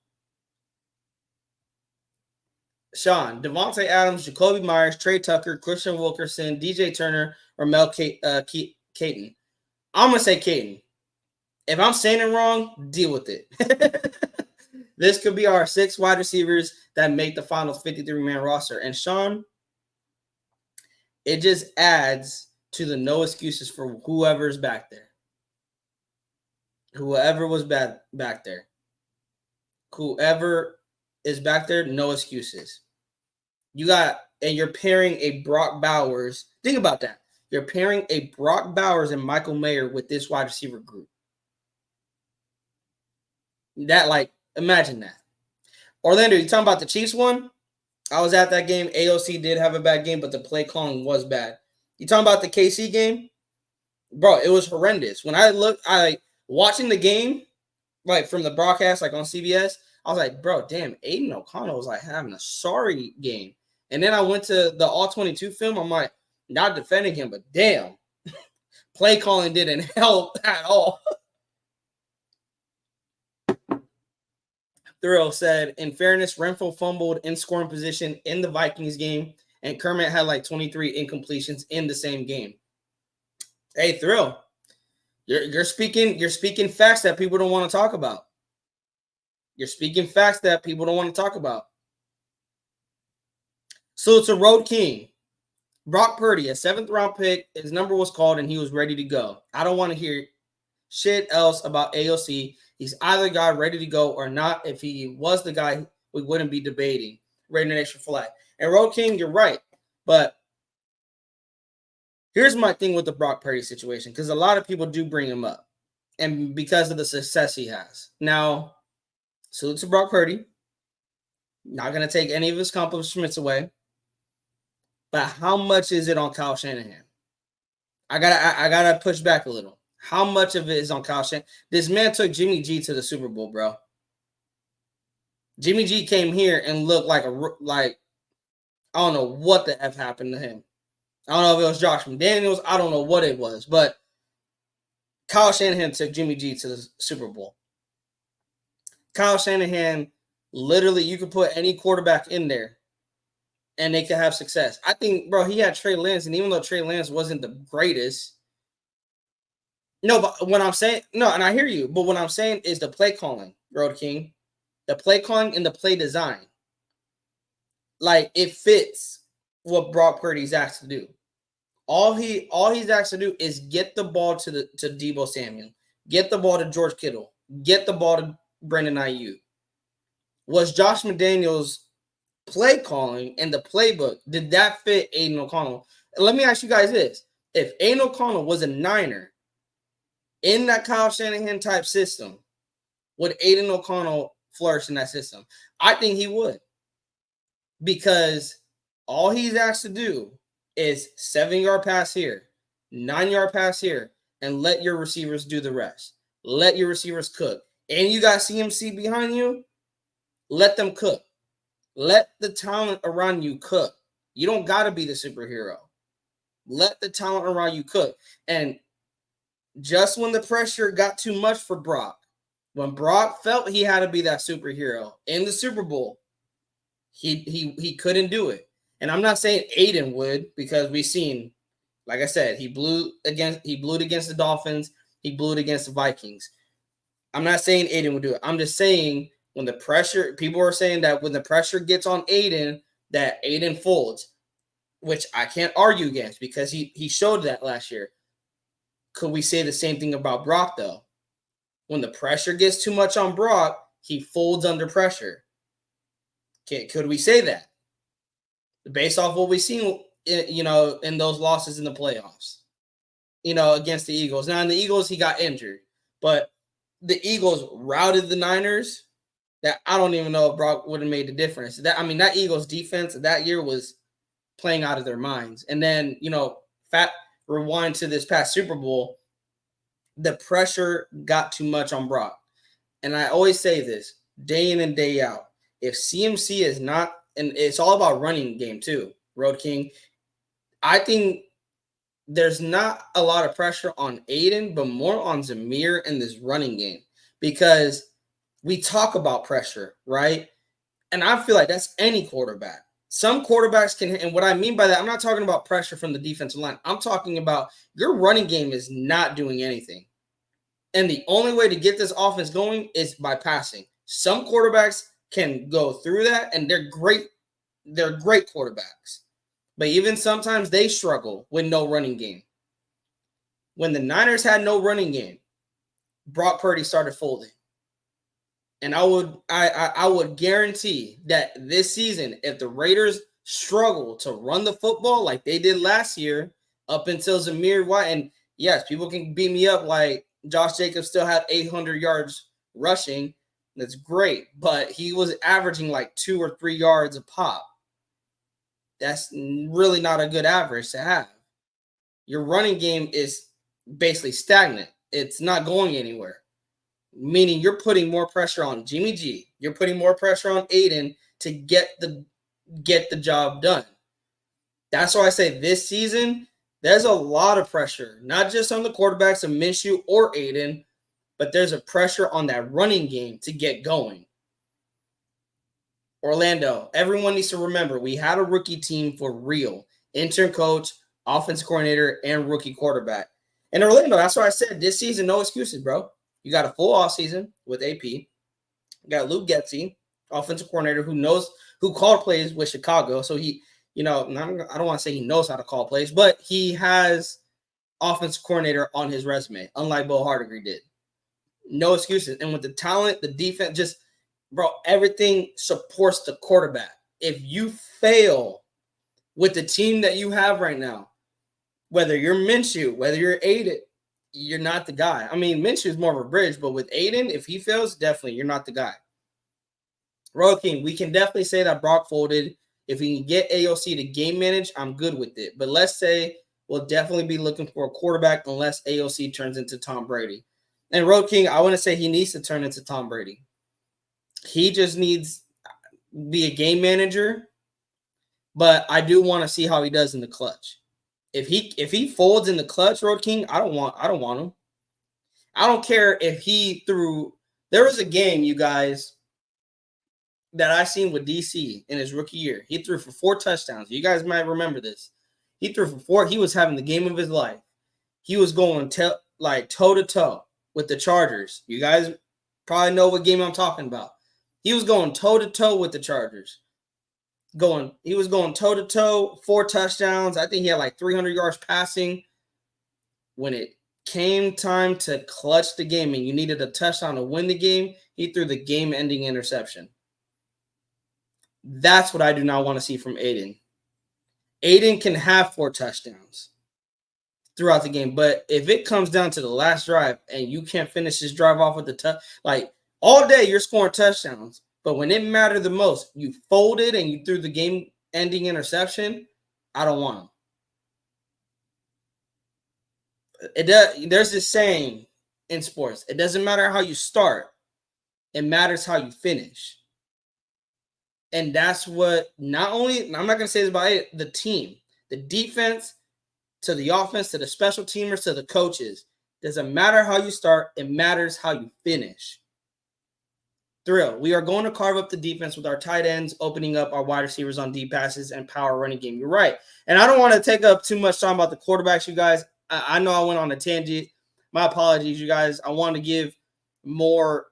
Sean, Devontae Adams, Jacoby Myers, Trey Tucker, Christian Wilkerson, DJ Turner, or Mel Caton. I'm going to say Caton. If I'm saying it wrong, deal with it. This could be our 6 wide receivers that make the final 53-man roster. And Sean, it just adds to the no excuses for whoever's back there. Whoever was back there. Whoever is back there, no excuses. And you're pairing a Brock Bowers. Think about that. You're pairing a Brock Bowers and Michael Mayer with this wide receiver group. Imagine that. Orlando, you talking about the Chiefs one? I was at that game. AOC did have a bad game, but the play calling was bad. You talking about the KC game? Bro, it was horrendous. When I watching the game, from the broadcast, on CBS, I was like, bro, damn, Aiden O'Connell was having a sorry game. And then I went to the All-22 film. I'm like, not defending him, but damn, play calling didn't help at all. Thrill said, in fairness, Renfro fumbled in scoring position in the Vikings game, and Kermit had 23 incompletions in the same game. Hey, Thrill, you're speaking facts that people don't want to talk about. You're speaking facts that people don't want to talk about. So it's a Road King. Brock Purdy, a 7th-round pick. His number was called, and he was ready to go. I don't want to hear shit else about AOC. He's either guy ready to go or not. If he was the guy, we wouldn't be debating. Rating an extra flag. And Road King, you're right. But here's my thing with the Brock Purdy situation, because a lot of people do bring him up, and because of the success he has. Now, salute to Brock Purdy. Not going to take any of his accomplishments away. But how much is it on Kyle Shanahan? I gotta push back a little. How much of it is on Kyle Shanahan? This man took Jimmy G to the Super Bowl, bro. Jimmy G came here and looked like I don't know what the F happened to him. I don't know if it was Josh McDaniels. I don't know what it was. But Kyle Shanahan took Jimmy G to the Super Bowl. Kyle Shanahan, literally, you could put any quarterback in there and they could have success. I think, bro, he had Trey Lance, and even though Trey Lance wasn't the greatest, no, but what I'm saying, no, and I hear you, but what I'm saying is the play calling, Road King, the play calling and the play design. It fits what Brock Purdy's asked to do. All he's asked to do is get the ball to Deebo Samuel, get the ball to George Kittle, get the ball to Brandon Ayuk. Was Josh McDaniels' play calling and the playbook, did that fit Aiden O'Connell? And let me ask you guys this. If Aiden O'Connell was a Niner in that Kyle Shanahan type system, would Aiden O'Connell flourish in that system? I think he would. Because all he's asked to do is 7-yard pass here, 9-yard pass here, and let your receivers do the rest. Let your receivers cook. And you got CMC behind you, let them cook. Let the talent around you cook. You don't got to be the superhero. Let the talent around you cook. And just when the pressure got too much for Brock, when Brock felt he had to be that superhero in the Super Bowl, he couldn't do it. And I'm not saying Aiden would, because we've seen, like I said, he blew it against the Dolphins. He blew it against the Vikings. I'm not saying Aiden would do it. I'm just saying, when the pressure, people are saying that when the pressure gets on Aiden, that Aiden folds, which I can't argue against, because he showed that last year. Could we say the same thing about Brock, though? When the pressure gets too much on Brock, he folds under pressure. Could we say that? Based off what we've seen, in those losses in the playoffs, against the Eagles. Now, in the Eagles, he got injured, but the Eagles routed the Niners. That I don't even know if Brock would have made the difference. That Eagles defense that year was playing out of their minds. And then, rewind to this past Super Bowl, the pressure got too much on Brock. And I always say this, day in and day out, if CMC is not, and it's all about running game too, Road King, I think there's not a lot of pressure on Aiden, but more on Zamir in this running game, because we talk about pressure, right? And I feel like that's any quarterback. Some quarterbacks can, and what I mean by that, I'm not talking about pressure from the defensive line. I'm talking about your running game is not doing anything. And the only way to get this offense going is by passing. Some quarterbacks can go through that, and they're great. They're great quarterbacks. But even sometimes they struggle with no running game. When the Niners had no running game, Brock Purdy started folding. And I would guarantee that this season, if the Raiders struggle to run the football like they did last year, up until Zamir White, and yes, people can beat me up like Josh Jacobs still had 800 yards rushing. That's great, but he was averaging like 2 or 3 yards a pop. That's really not a good average to have. Your running game is basically stagnant. It's not going anywhere. Meaning you're putting more pressure on Jimmy G. You're putting more pressure on Aiden to get the job done. That's why I say this season, there's a lot of pressure, not just on the quarterbacks of Minshew or Aiden, but there's a pressure on that running game to get going. Orlando, everyone needs to remember, we had a rookie team for real. Intern coach, offensive coordinator, and rookie quarterback. And Orlando, that's why I said this season, no excuses, bro. You got a full offseason with AP. You got Luke Getsy, offensive coordinator who called plays with Chicago. So he, I don't want to say he knows how to call plays, but he has offensive coordinator on his resume, unlike Bo Hardigree did. No excuses. And with the talent, the defense, just, bro, everything supports the quarterback. If you fail with the team that you have right now, whether you're Minshew, whether you're Aiden, you're not the guy. I mean, Minshew is more of a bridge, but with Aiden, if he fails, definitely you're not the guy. Royal King, we can definitely say that Brock folded. If we can get AOC to game manage, I'm good with it. But let's say we'll definitely be looking for a quarterback unless AOC turns into Tom Brady. And Road King, I want to say he needs to turn into Tom Brady. He just needs to be a game manager, but I do want to see how he does in the clutch. If he folds in the clutch, Road King, I don't want him. I don't care if he threw. There was a game, you guys, that I seen with DC in his rookie year. He threw for 4 touchdowns. You guys might remember this. He threw for 4. He was having the game of his life. He was going toe to toe with the Chargers. You guys probably know what game I'm talking about. He was going toe to toe with the Chargers. He was going toe to toe, 4 touchdowns. I think he had like 300 yards passing. When it came time to clutch the game and you needed a touchdown to win the game, he threw the game-ending interception. That's what I do not want to see from Aiden. Aiden can have 4 touchdowns throughout the game, but if it comes down to the last drive and you can't finish this drive off with the all day you're scoring touchdowns, but when it mattered the most, you folded and you threw the game-ending interception. I don't want him. There's this saying in sports: it doesn't matter how you start; it matters how you finish. And that's what not only, I'm not going to say this about it, the team, the defense, to the offense, to the special teamers, to the coaches. Doesn't matter how you start. It matters how you finish. Thrill. We are going to carve up the defense with our tight ends, opening up our wide receivers on deep passes and power running game. You're right. And I don't want to take up too much time about the quarterbacks, you guys. I know I went on a tangent. My apologies, you guys. I want to give more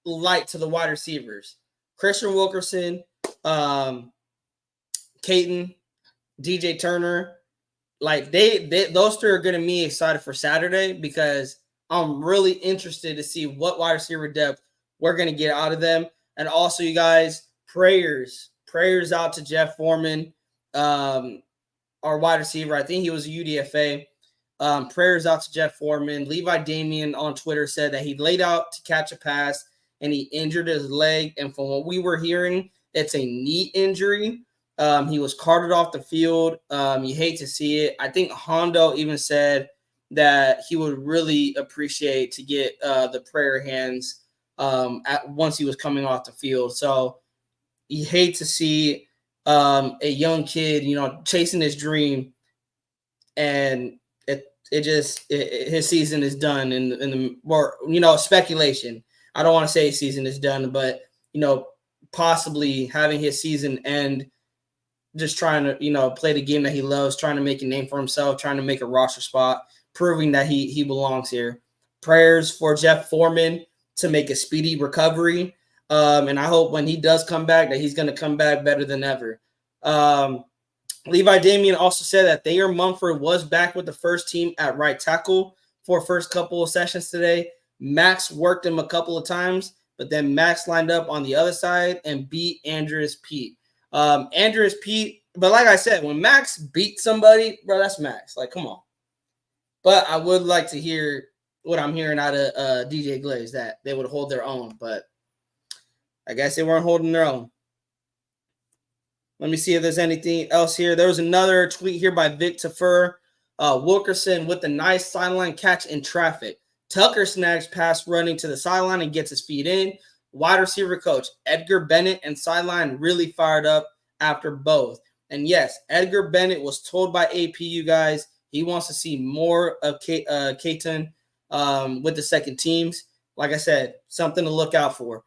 light to the wide receivers. Christian Wilkerson, Caton, DJ Turner, like those 3 are getting me excited for Saturday because I'm really interested to see what wide receiver depth we're going to get out of them. And also, you guys, prayers out to Jeff Foreman, our wide receiver. I think he was a UDFA. Prayers out to Jeff Foreman. Levi Damien on Twitter said that he laid out to catch a pass and he injured his leg. And from what we were hearing, it's a knee injury. He was carted off the field. You hate to see it. I think Hondo even said that he would really appreciate to get the prayer hands once he was coming off the field. So you hate to see a young kid, chasing his dream, and his season is done. In the more, speculation. I don't want to say his season is done, but possibly having his season end just trying to, play the game that he loves, trying to make a name for himself, trying to make a roster spot, proving that he belongs here. Prayers for Jeff Foreman to make a speedy recovery. And I hope when he does come back that he's going to come back better than ever. Levi Damien also said that Thayer Mumford was back with the first team at right tackle for first couple of sessions today. Max worked him a couple of times, but then Max lined up on the other side and beat Andreas Pete. Andreas Pete, but like I said, when Max beats somebody, bro, that's Max. Like, come on. But I would like to hear what I'm hearing out of DJ Glaze, that they would hold their own, but I guess they weren't holding their own. Let me see if there's anything else here. There was another tweet here by Vic Tafur. Wilkerson with a nice sideline catch in traffic. Tucker snags pass running to the sideline and gets his feet in. Wide receiver coach Edgar Bennett and sideline really fired up after both. And yes, Edgar Bennett was told by AP, you guys, he wants to see more of Caton with the second teams. Like I said, something to look out for.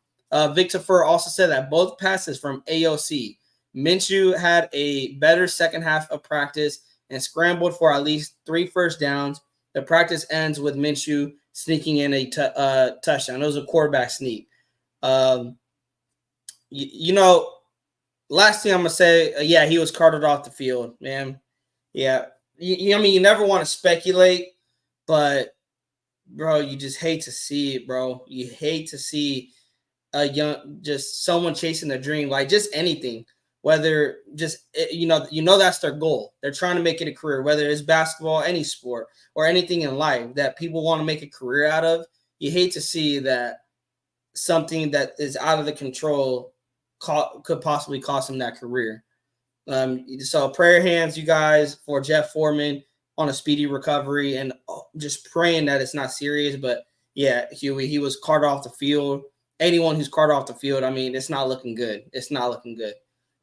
Victor Fur also said that both passes from AOC. Minshew had a better second half of practice and scrambled for at least 3 first downs. The practice ends with Minshew sneaking in a touchdown. It was a quarterback sneak. Last thing I'm going to say, yeah, he was carted off the field, man. Yeah. You never want to speculate, but, bro, you just hate to see it, bro. You hate to see just someone chasing their dream, like just anything, whether just, that's their goal. They're trying to make it a career, whether it's basketball, any sport, or anything in life that people want to make a career out of. You hate to see that something that is out of the control could possibly cost him that career. So prayer hands, you guys, for Jeff Foreman on a speedy recovery, and just praying that it's not serious. But yeah, Huey, he was carted off the field. Anyone who's carted off the field, I mean, it's not looking good. It's not looking good.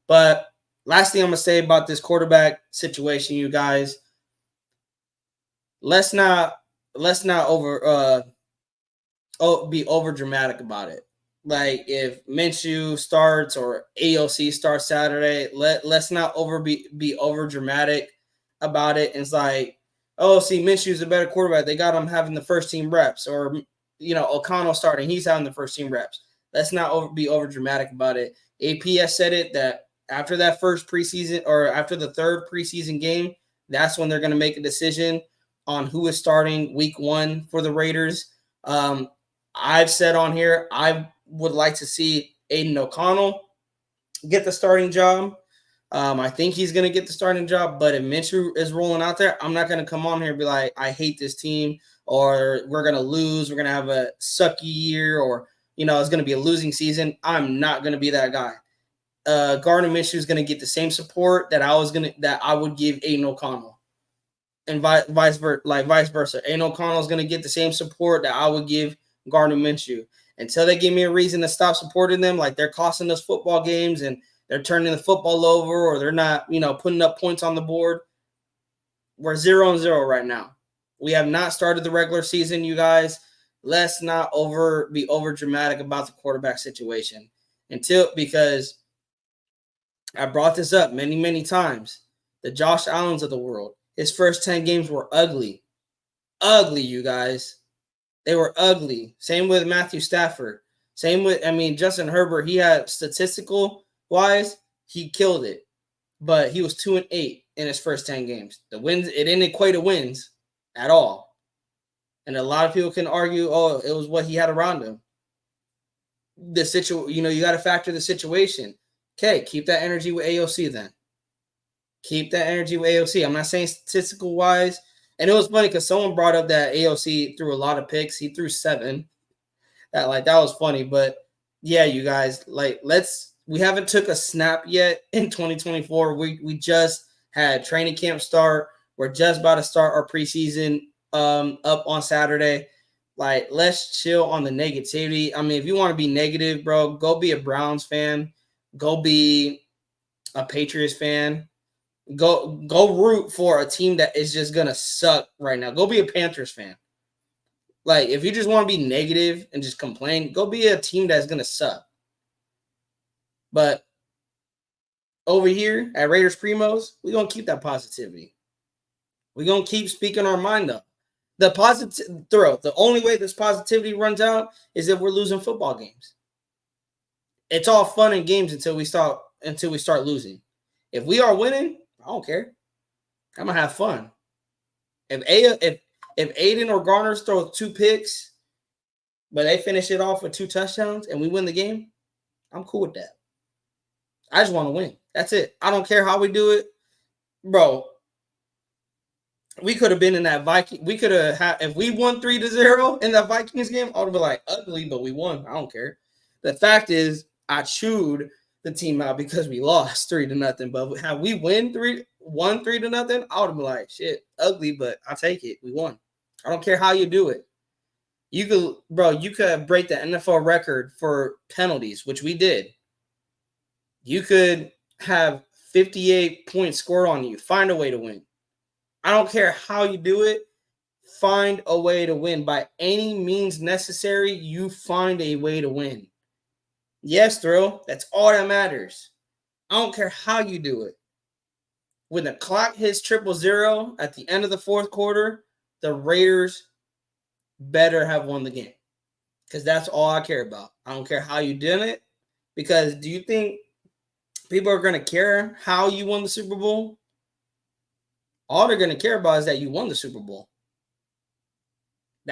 But last thing I'm going to say about this quarterback situation, you guys, let's not be over dramatic about it. Like if Minshew starts or AOC starts Saturday, let's not be over dramatic about it. It's like, oh, see, Minshew's a better quarterback. They got him having the first team reps, or O'Connell starting, he's having the first team reps. Let's not be over dramatic about it. AP has said it that after that first preseason, or after the third preseason game, that's when they're going to make a decision on who is starting week 1 for the Raiders. I've said on here, I would like to see Aiden O'Connell get the starting job. I think he's going to get the starting job, but if Minshew is rolling out there, I'm not going to come on here and be like, I hate this team, or we're going to lose, we're going to have a sucky year, or, it's going to be a losing season. I'm not going to be that guy. Gardner Minshew is going to get the same support that I would give Aiden O'Connell, and vice versa. Aiden O'Connell is going to get the same support that I would give Gardner Minshew. Until they give me a reason to stop supporting them, like they're costing us football games and they're turning the football over, or they're not, putting up points on the board. We're 0-0 right now. We have not started the regular season, you guys. Let's not be over dramatic about the quarterback situation because I brought this up many, many times. The Josh Allens of the world, his first 10 games were ugly. Ugly, you guys. They were ugly. Same with Matthew Stafford. Justin Herbert, he had statistical-wise, he killed it. But he was 2-8 in his first 10 games. The wins, it didn't equate to wins at all. And a lot of people can argue, it was what he had around him. You got to factor the situation. Okay, keep that energy with AOC then. Keep that energy with AOC. I'm not saying statistical-wise. And it was funny because someone brought up that AOC threw a lot of picks. He threw 7. That was funny. But yeah, you guys, we haven't took a snap yet in 2024. We just had training camp start. We're just about to start our preseason up on Saturday. Let's chill on the negativity. If you want to be negative, bro, go be a Browns fan. Go be a Patriots fan. Go root for a team that is just gonna suck right now. Go be a Panthers fan. If you just want to be negative and just complain, go be a team that's gonna suck. But over here at Raiders Primos, we're going to keep that positivity. We're going to keep speaking our mind up. The only way this positivity runs out is if we're losing football games. It's all fun and games until we start losing. If we are winning, I don't care. I'm gonna have fun. If Aiden or Garner throw 2 picks, but they finish it off with 2 touchdowns and we win the game, I'm cool with that. I just want to win. That's it. I don't care how we do it, bro. We could have been in that Viking. We could have had, if we won 3-0 in that Vikings game, I would have been like, ugly, but we won. I don't care. The fact is, I chewed the team out because we lost 3-0. But had we won 3-0, I would have been like, shit, ugly, but I'll take it. We won. I don't care how you do it. You could break the NFL record for penalties, which we did. You could have 58 points scored on you. Find a way to win. I don't care how you do it. Find a way to win. By any means necessary, you find a way to win. Yes, Thrill. That's all that matters. I don't care how you do it. When the clock hits 0-0 at the end of the 4th quarter, the Raiders better have won the game. Because that's all I care about. I don't care how you did it. Because do you think people are going to care how you won the Super Bowl? All they're going to care about is that you won the Super Bowl.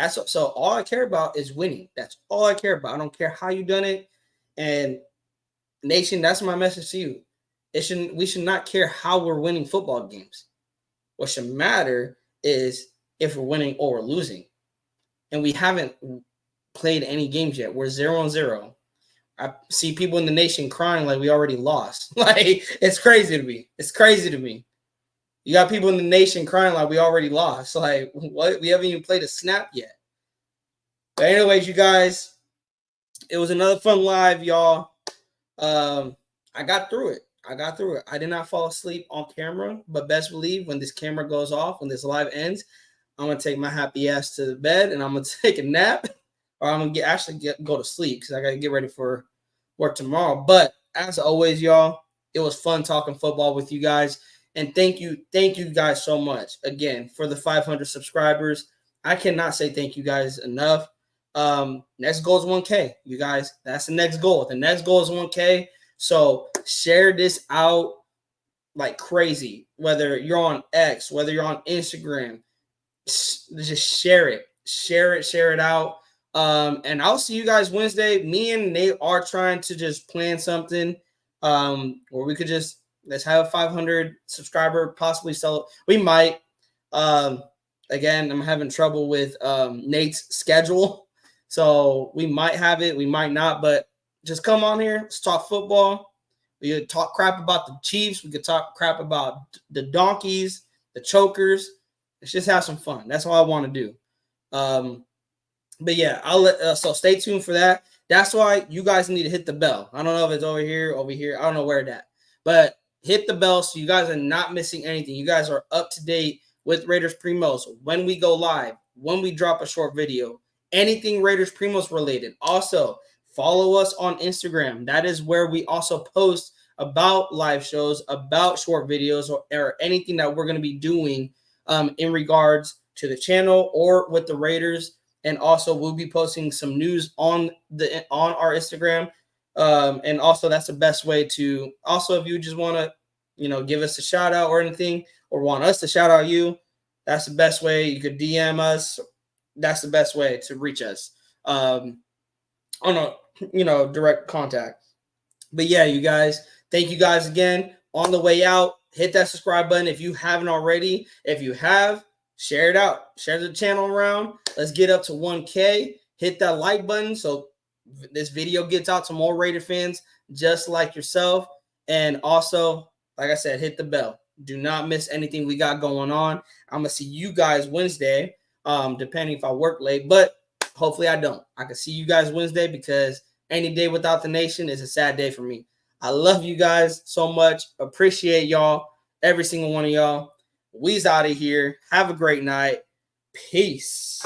So all I care about is winning. That's all I care about. I don't care how you done it. And Nation, that's my message to you. We should not care how we're winning football games. What should matter is if we're winning or we're losing. And we haven't played any games yet. We're 0-0. I see people in the Nation crying like we already lost. Like, it's crazy to me. It's crazy to me. You got people in the Nation crying like we already lost. Like, what? We haven't even played a snap yet. But anyways, you guys, it was another fun live, y'all. I got through it. I did not fall asleep on camera, but best believe when this camera goes off, when this live ends, I'm going to take my happy ass to the bed and I'm going to take a nap, or I'm going to go to sleep because I got to get ready for work tomorrow. But as always, y'all, it was fun talking football with you guys. And thank you guys so much again for the 500 subscribers. I cannot say thank you guys enough. Next goal is 1K, you guys. That's the next goal. The next goal is 1K. So share this out like crazy. Whether you're on X, whether you're on Instagram, just share it. Share it out. And I'll see you guys Wednesday. Me and Nate are trying to just plan something where we could just let's have a 500 subscriber, possibly sell it. We might. Again, I'm having trouble with Nate's schedule. So we might have it, we might not, but just come on here. Let's talk football. We could talk crap about the Chiefs. We could talk crap about the Donkeys, the Chokers. Let's just have some fun. That's all I want to do. But yeah, so stay tuned for that. That's why you guys need to hit the bell. I don't know if it's over here. I don't know where that, but hit the bell so you guys are not missing anything. You guys are up to date with Raiders Primos when we go live, when we drop a short video, anything Raiders Primos related. Also, follow us on Instagram. That is where we also post about live shows, about short videos, or anything that we're going to be doing in regards to the channel or with the Raiders. And also, we'll be posting some news on our Instagram. And also, that's the best way to. Also, if you just want to, give us a shout out or anything, or want us to shout out you, that's the best way. You could DM us. That's the best way to reach us on a direct contact. But yeah, you guys, thank you guys again. On the way out, hit that subscribe button if you haven't already. If you have, share it out. Share the channel around. Let's get up to 1K. Hit that like button so this video gets out to more Raider fans just like yourself. And also, like I said, hit the bell. Do not miss anything we got going on. I'm going to see you guys Wednesday, depending if I work late. But hopefully I don't. I can see you guys Wednesday because any day without the Nation is a sad day for me. I love you guys so much. Appreciate y'all, every single one of y'all. We's out of here. Have a great night. Peace.